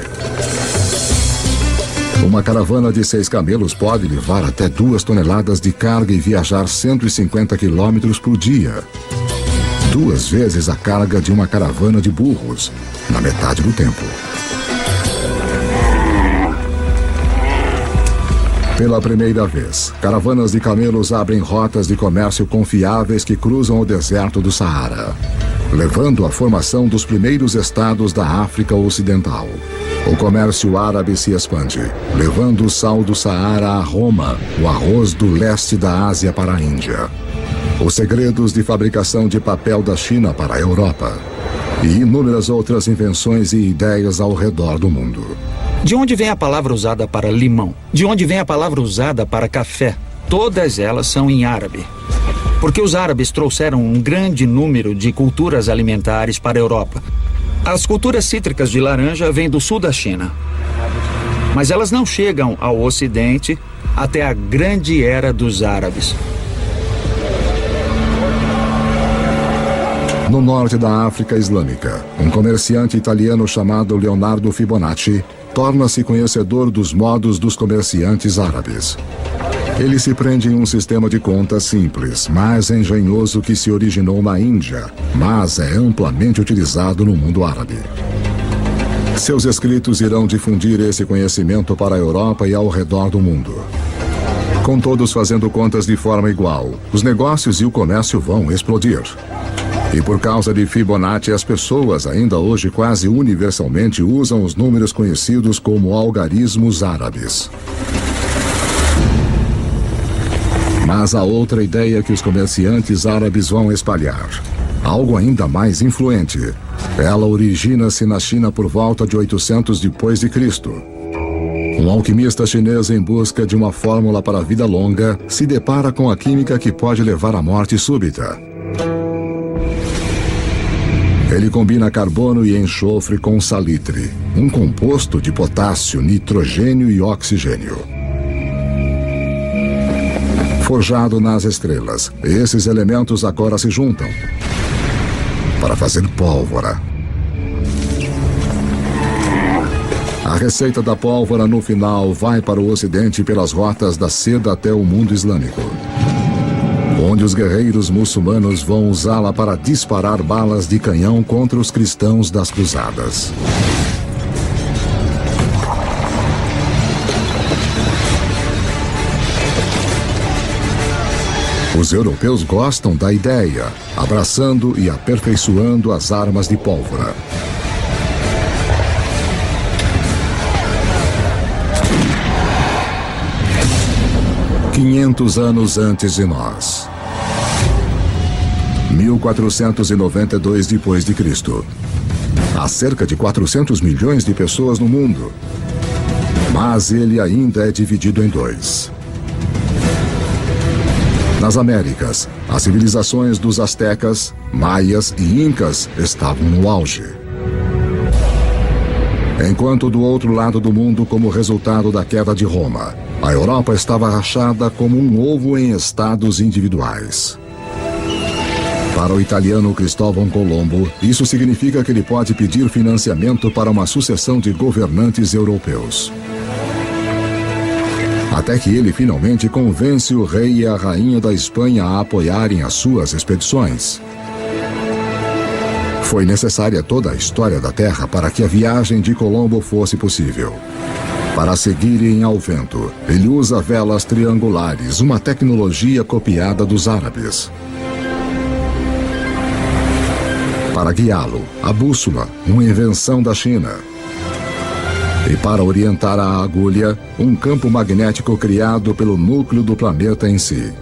Uma caravana de 6 camelos pode levar até 2 toneladas de carga e viajar 150 quilômetros por dia. 2 vezes a carga de uma caravana de burros, na metade do tempo. Pela primeira vez, caravanas de camelos abrem rotas de comércio confiáveis que cruzam o deserto do Saara, levando à formação dos primeiros estados da África Ocidental. O comércio árabe se expande, levando o sal do Saara a Roma, o arroz do leste da Ásia para a Índia, os segredos de fabricação de papel da China para a Europa e inúmeras outras invenções e ideias ao redor do mundo. De onde vem a palavra usada para limão? De onde vem a palavra usada para café? Todas elas são em árabe. Porque os árabes trouxeram um grande número de culturas alimentares para a Europa. As culturas cítricas de laranja vêm do sul da China. Mas elas não chegam ao Ocidente até a grande era dos árabes. No norte da África Islâmica, um comerciante italiano chamado Leonardo Fibonacci torna-se conhecedor dos modos dos comerciantes árabes. Ele se prende em um sistema de contas simples, mas engenhoso que se originou na Índia, mas é amplamente utilizado no mundo árabe. Seus escritos irão difundir esse conhecimento para a Europa e ao redor do mundo. Com todos fazendo contas de forma igual, os negócios e o comércio vão explodir. E por causa de Fibonacci, as pessoas ainda hoje quase universalmente usam os números conhecidos como algarismos árabes. Mas há outra ideia que os comerciantes árabes vão espalhar. Algo ainda mais influente. Ela origina-se na China por volta de 800 depois de Cristo. Um alquimista chinês em busca de uma fórmula para a vida longa se depara com a química que pode levar à morte súbita. Ele combina carbono e enxofre com salitre, um composto de potássio, nitrogênio e oxigênio. Forjado nas estrelas, esses elementos agora se juntam para fazer pólvora. A receita da pólvora no final vai para o Ocidente pelas rotas da seda até o mundo islâmico, onde os guerreiros muçulmanos vão usá-la para disparar balas de canhão contra os cristãos das cruzadas. Os europeus gostam da ideia, abraçando e aperfeiçoando as armas de pólvora. "500 anos antes de nós. 1492 depois de Cristo. Há cerca de 400 milhões de pessoas no mundo, mas ele ainda é dividido em 2. Nas Américas, as civilizações dos astecas, maias e incas estavam no auge. Enquanto do outro lado do mundo, como resultado da queda de Roma, a Europa estava rachada como um ovo em estados individuais. Para o italiano Cristóvão Colombo, isso significa que ele pode pedir financiamento para uma sucessão de governantes europeus. Até que ele finalmente convence o rei e a rainha da Espanha a apoiarem as suas expedições. Foi necessária toda a história da Terra para que a viagem de Colombo fosse possível. Para seguirem ao vento, ele usa velas triangulares, uma tecnologia copiada dos árabes. Para guiá-lo, a bússola, uma invenção da China. E para orientar a agulha, um campo magnético criado pelo núcleo do planeta em si.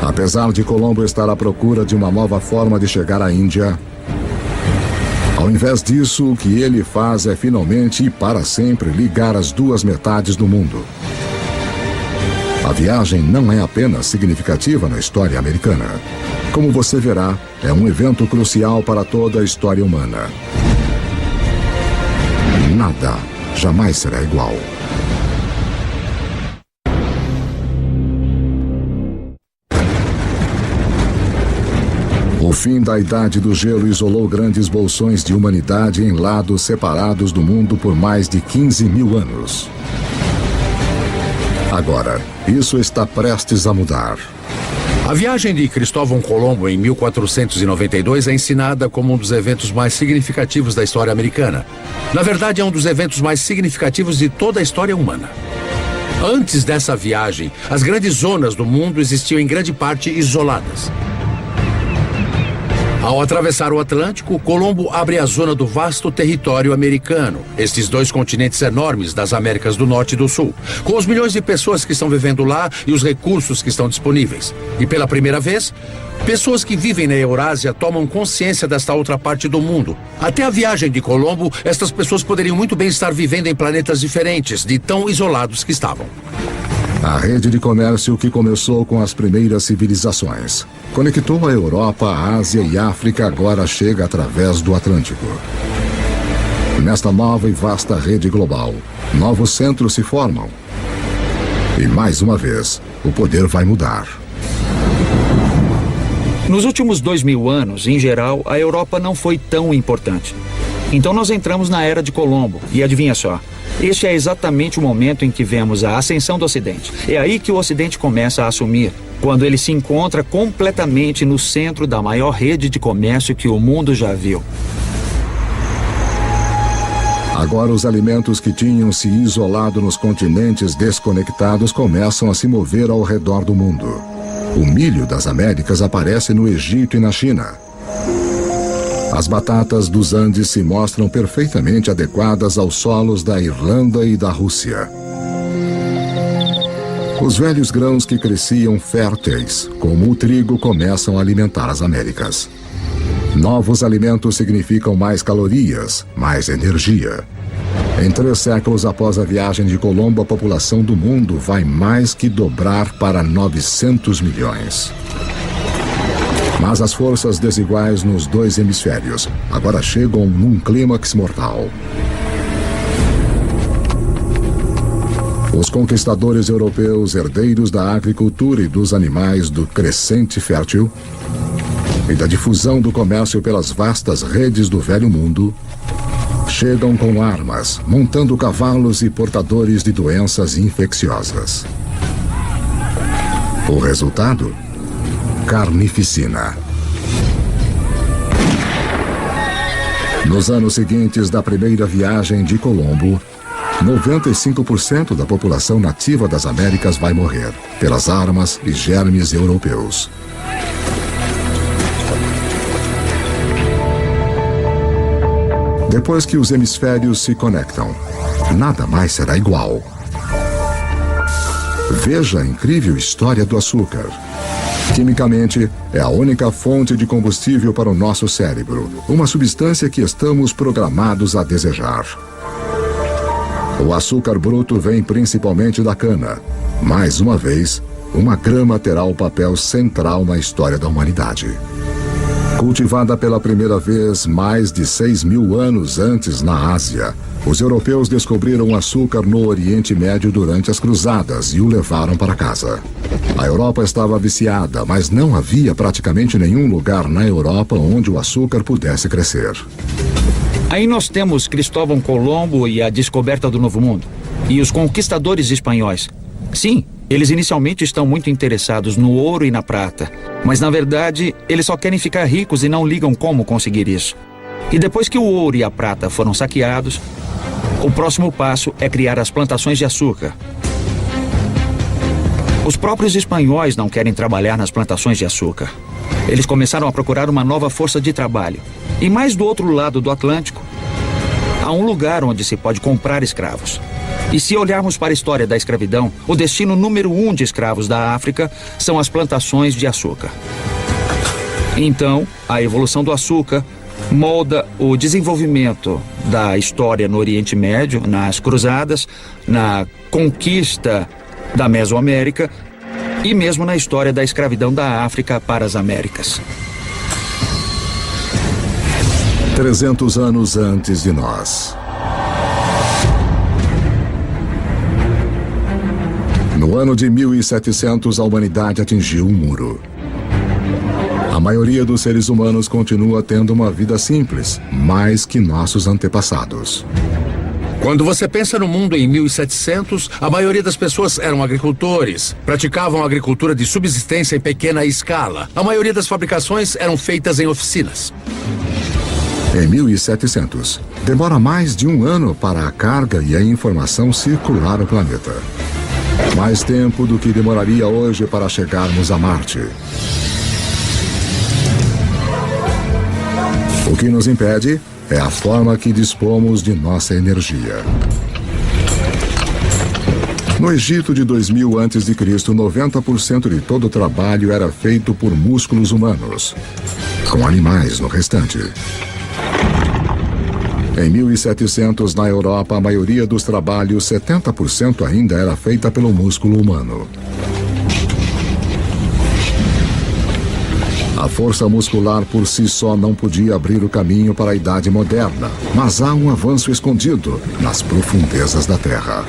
Apesar de Colombo estar à procura de uma nova forma de chegar à Índia, ao invés disso, o que ele faz é finalmente e para sempre ligar as duas metades do mundo. A viagem não é apenas significativa na história americana. Como você verá, é um evento crucial para toda a história humana. Nada jamais será igual. O fim da Idade do Gelo isolou grandes bolsões de humanidade em lados separados do mundo por mais de 15 mil anos. Agora, isso está prestes a mudar. A viagem de Cristóvão Colombo em 1492 é ensinada como um dos eventos mais significativos da história americana. Na verdade, é um dos eventos mais significativos de toda a história humana. Antes dessa viagem, as grandes zonas do mundo existiam em grande parte isoladas. Ao atravessar o Atlântico, Colombo abre a zona do vasto território americano, estes dois continentes enormes das Américas do Norte e do Sul, com os milhões de pessoas que estão vivendo lá e os recursos que estão disponíveis. E pela primeira vez, pessoas que vivem na Eurásia tomam consciência desta outra parte do mundo. Até a viagem de Colombo, estas pessoas poderiam muito bem estar vivendo em planetas diferentes, de tão isolados que estavam. A rede de comércio que começou com as primeiras civilizações conectou a Europa, a Ásia e a África agora chega através do Atlântico. Nesta nova e vasta rede global, novos centros se formam. E mais uma vez, o poder vai mudar. Nos últimos 2000 anos, em geral, a Europa não foi tão importante. Então nós entramos na Era de Colombo. E adivinha só, este é exatamente o momento em que vemos a ascensão do Ocidente. É aí que o Ocidente começa a assumir, quando ele se encontra completamente no centro da maior rede de comércio que o mundo já viu. Agora os alimentos que tinham se isolado nos continentes desconectados começam a se mover ao redor do mundo. O milho das Américas aparece no Egito e na China. As batatas dos Andes se mostram perfeitamente adequadas aos solos da Irlanda e da Rússia. Os velhos grãos que cresciam férteis, como o trigo, começam a alimentar as Américas. Novos alimentos significam mais calorias, mais energia. Em 3 séculos após a viagem de Colombo, a população do mundo vai mais que dobrar para 900 milhões. Mas as forças desiguais nos 2 hemisférios agora chegam num clímax mortal. Os conquistadores europeus, herdeiros da agricultura e dos animais do crescente fértil e da difusão do comércio pelas vastas redes do Velho Mundo, chegam com armas, montando cavalos e portadores de doenças infecciosas. O resultado? Carnificina. Nos anos seguintes da primeira viagem de Colombo, 95% da população nativa das Américas vai morrer pelas armas e germes europeus. Depois que os hemisférios se conectam, nada mais será igual. Veja a incrível história do açúcar. Quimicamente, é a única fonte de combustível para o nosso cérebro, uma substância que estamos programados a desejar. O açúcar bruto vem principalmente da cana. Mais uma vez, uma grama terá o papel central na história da humanidade. Cultivada pela primeira vez mais de 6.000 anos antes na Ásia, os europeus descobriram o açúcar no Oriente Médio durante as cruzadas e o levaram para casa. A Europa estava viciada, mas não havia praticamente nenhum lugar na Europa onde o açúcar pudesse crescer. Aí nós temos Cristóvão Colombo e a descoberta do Novo Mundo. E os conquistadores espanhóis. Sim, eles inicialmente estão muito interessados no ouro e na prata. Mas na verdade, eles só querem ficar ricos e não ligam como conseguir isso. E depois que o ouro e a prata foram saqueados, o próximo passo é criar as plantações de açúcar. Os próprios espanhóis não querem trabalhar nas plantações de açúcar. Eles começaram a procurar uma nova força de trabalho. E mais do outro lado do Atlântico, há um lugar onde se pode comprar escravos. E se olharmos para a história da escravidão, o destino número 1 de escravos da África são as plantações de açúcar. Então, a evolução do açúcar molda o desenvolvimento da história no Oriente Médio, nas cruzadas, na conquista da Mesoamérica e mesmo na história da escravidão da África para as Américas. 300 anos antes de nós. No ano de 1700, a humanidade atingiu um muro. A maioria dos seres humanos continua tendo uma vida simples, mais que nossos antepassados. Quando você pensa no mundo em 1700, a maioria das pessoas eram agricultores. Praticavam agricultura de subsistência em pequena escala. A maioria das fabricações eram feitas em oficinas. Em 1700, demora mais de um ano para a carga e a informação circular o planeta. Mais tempo do que demoraria hoje para chegarmos a Marte. O que nos impede é a forma que dispomos de nossa energia. No Egito de 2000 a.C., 90% de todo o trabalho era feito por músculos humanos, com animais no restante. Em 1700, na Europa, a maioria dos trabalhos, 70% ainda era feita pelo músculo humano. A força muscular por si só não podia abrir o caminho para a Idade Moderna, mas há um avanço escondido nas profundezas da Terra.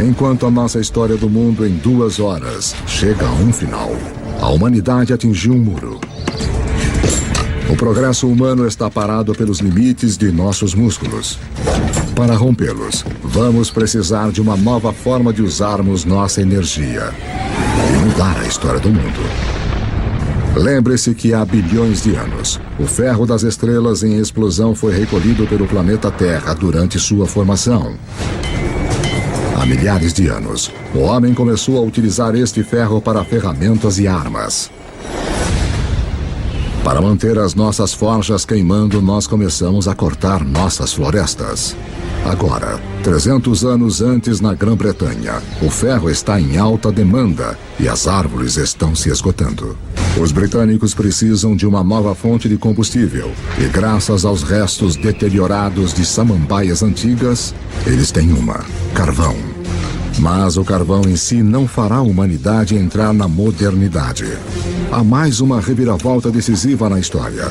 Enquanto a nossa história do mundo em 2 horas chega a um final, a humanidade atingiu um muro. O progresso humano está parado pelos limites de nossos músculos. Para rompê-los, vamos precisar de uma nova forma de usarmos nossa energia e mudar a história do mundo. Lembre-se que há bilhões de anos, o ferro das estrelas em explosão foi recolhido pelo planeta Terra durante sua formação. Há milhares de anos, o homem começou a utilizar este ferro para ferramentas e armas. Para manter as nossas forjas queimando, nós começamos a cortar nossas florestas. Agora, 300 anos antes na Grã-Bretanha, o ferro está em alta demanda e as árvores estão se esgotando. Os britânicos precisam de uma nova fonte de combustível e, graças aos restos deteriorados de samambaias antigas, eles têm uma: carvão. Mas o carvão em si não fará a humanidade entrar na modernidade. Há mais uma reviravolta decisiva na história.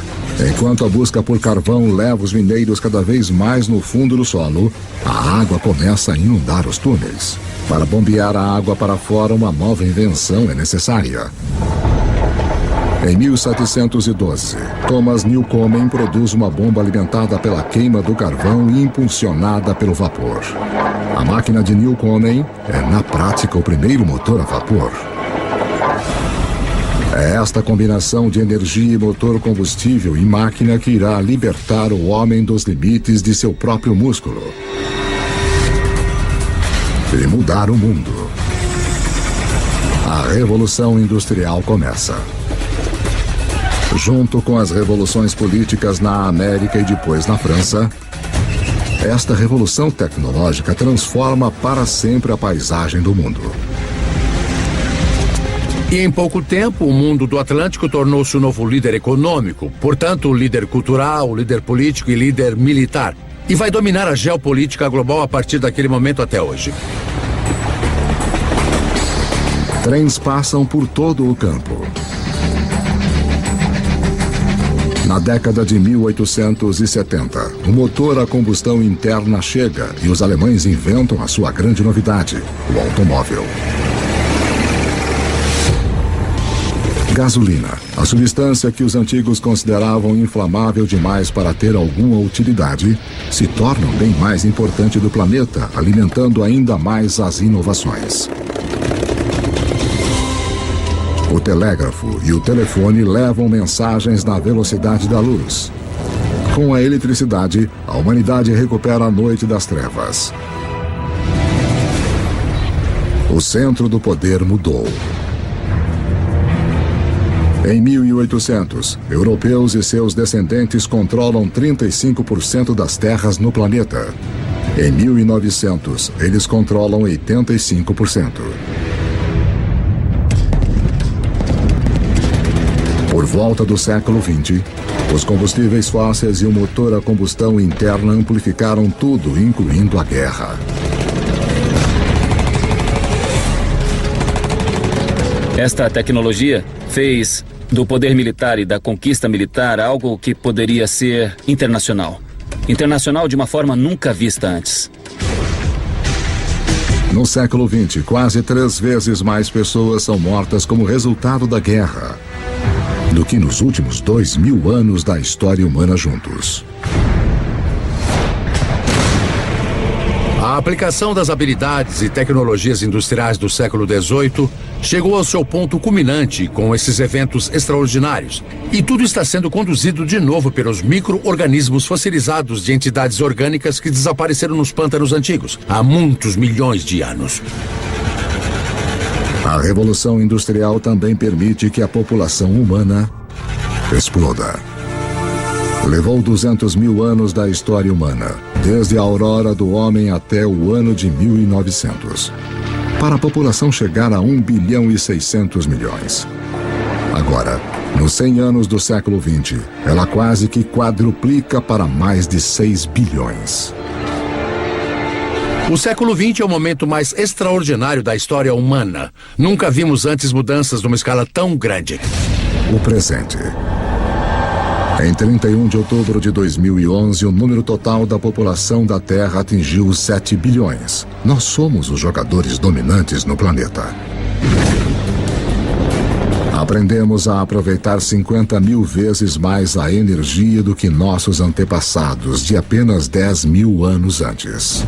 Enquanto a busca por carvão leva os mineiros cada vez mais no fundo do solo, a água começa a inundar os túneis. Para bombear a água para fora, uma nova invenção é necessária. Em 1712, Thomas Newcomen produz uma bomba alimentada pela queima do carvão e impulsionada pelo vapor. A máquina de Newcomen é, na prática, o primeiro motor a vapor. É esta combinação de energia e motor combustível e máquina que irá libertar o homem dos limites de seu próprio músculo e mudar o mundo. A Revolução Industrial começa. Junto com as revoluções políticas na América e depois na França, esta revolução tecnológica transforma para sempre a paisagem do mundo. E em pouco tempo, o mundo do Atlântico tornou-se o novo líder econômico, portanto, líder cultural, líder político e líder militar. E vai dominar a geopolítica global a partir daquele momento até hoje. Trens passam por todo o campo. Na década de 1870, o motor a combustão interna chega e os alemães inventam a sua grande novidade, o automóvel. Gasolina, a substância que os antigos consideravam inflamável demais para ter alguma utilidade, se torna o bem mais importante do planeta, alimentando ainda mais as inovações. O telégrafo e o telefone levam mensagens na velocidade da luz. Com a eletricidade, a humanidade recupera a noite das trevas. O centro do poder mudou. Em 1800, europeus e seus descendentes controlam 35% das terras no planeta. Em 1900, eles controlam 85%. Por volta do século XX, os combustíveis fósseis e o motor a combustão interna amplificaram tudo, incluindo a guerra. Esta tecnologia fez do poder militar e da conquista militar algo que poderia ser internacional. Internacional de uma forma nunca vista antes. No século XX, quase 3 vezes mais pessoas são mortas como resultado da guerra do que nos últimos 2000 anos da história humana juntos. A aplicação das habilidades e tecnologias industriais do século XVIII chegou ao seu ponto culminante com esses eventos extraordinários. E tudo está sendo conduzido de novo pelos micro-organismos fossilizados de entidades orgânicas que desapareceram nos pântanos antigos há muitos milhões de anos. A Revolução Industrial também permite que a população humana exploda. Levou 200 mil anos da história humana, desde a aurora do homem até o ano de 1900, para a população chegar a 1 bilhão e 600 milhões. Agora, nos 100 anos do século XX, ela quase que quadruplica para mais de 6 bilhões. O século XX é o momento mais extraordinário da história humana. Nunca vimos antes mudanças numa escala tão grande. O presente. Em 31 de outubro de 2011, o número total da população da Terra atingiu os 7 bilhões. Nós somos os jogadores dominantes no planeta. Aprendemos a aproveitar 50 mil vezes mais a energia do que nossos antepassados de apenas 10 mil anos antes.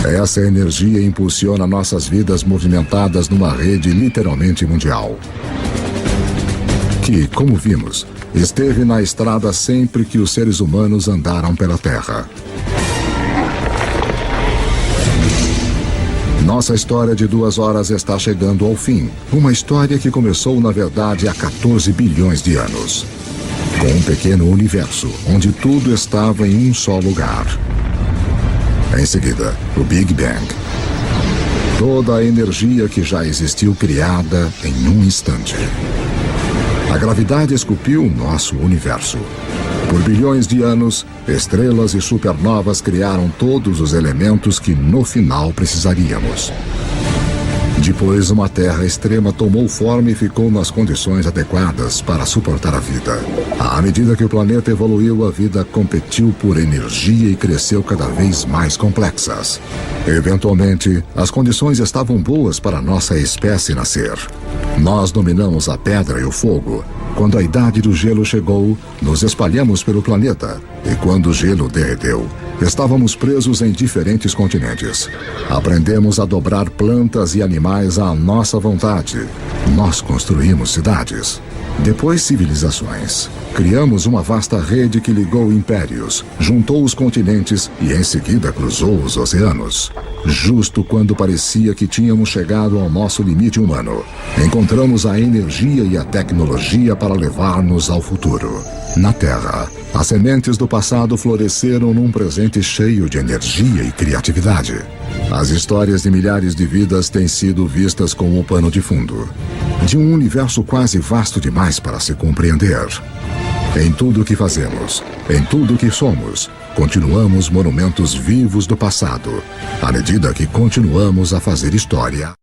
Essa energia impulsiona nossas vidas movimentadas numa rede literalmente mundial, que, como vimos, esteve na estrada sempre que os seres humanos andaram pela Terra. Nossa história de 2 horas está chegando ao fim. Uma história que começou, na verdade, há 14 bilhões de anos. Com um pequeno universo, onde tudo estava em um só lugar. Em seguida, o Big Bang. Toda a energia que já existiu criada em um instante. A gravidade esculpiu nosso universo. Por bilhões de anos, estrelas e supernovas criaram todos os elementos que no final precisaríamos. Depois, uma Terra extrema tomou forma e ficou nas condições adequadas para suportar a vida. À medida que o planeta evoluiu, a vida competiu por energia e cresceu cada vez mais complexas. Eventualmente, as condições estavam boas para nossa espécie nascer. Nós dominamos a pedra e o fogo. Quando a idade do gelo chegou, nos espalhamos pelo planeta. E quando o gelo derreteu, estávamos presos em diferentes continentes. Aprendemos a dobrar plantas e animais à nossa vontade. Nós construímos cidades. Depois, civilizações. Criamos uma vasta rede que ligou impérios, juntou os continentes e em seguida cruzou os oceanos. Justo quando parecia que tínhamos chegado ao nosso limite humano, encontramos a energia e a tecnologia para levar-nos ao futuro. Na Terra, as sementes do passado floresceram num presente cheio de energia e criatividade. As histórias de milhares de vidas têm sido vistas como o pano de fundo de um universo quase vasto demais para se compreender. Em tudo o que fazemos, em tudo o que somos, continuamos monumentos vivos do passado, à medida que continuamos a fazer história.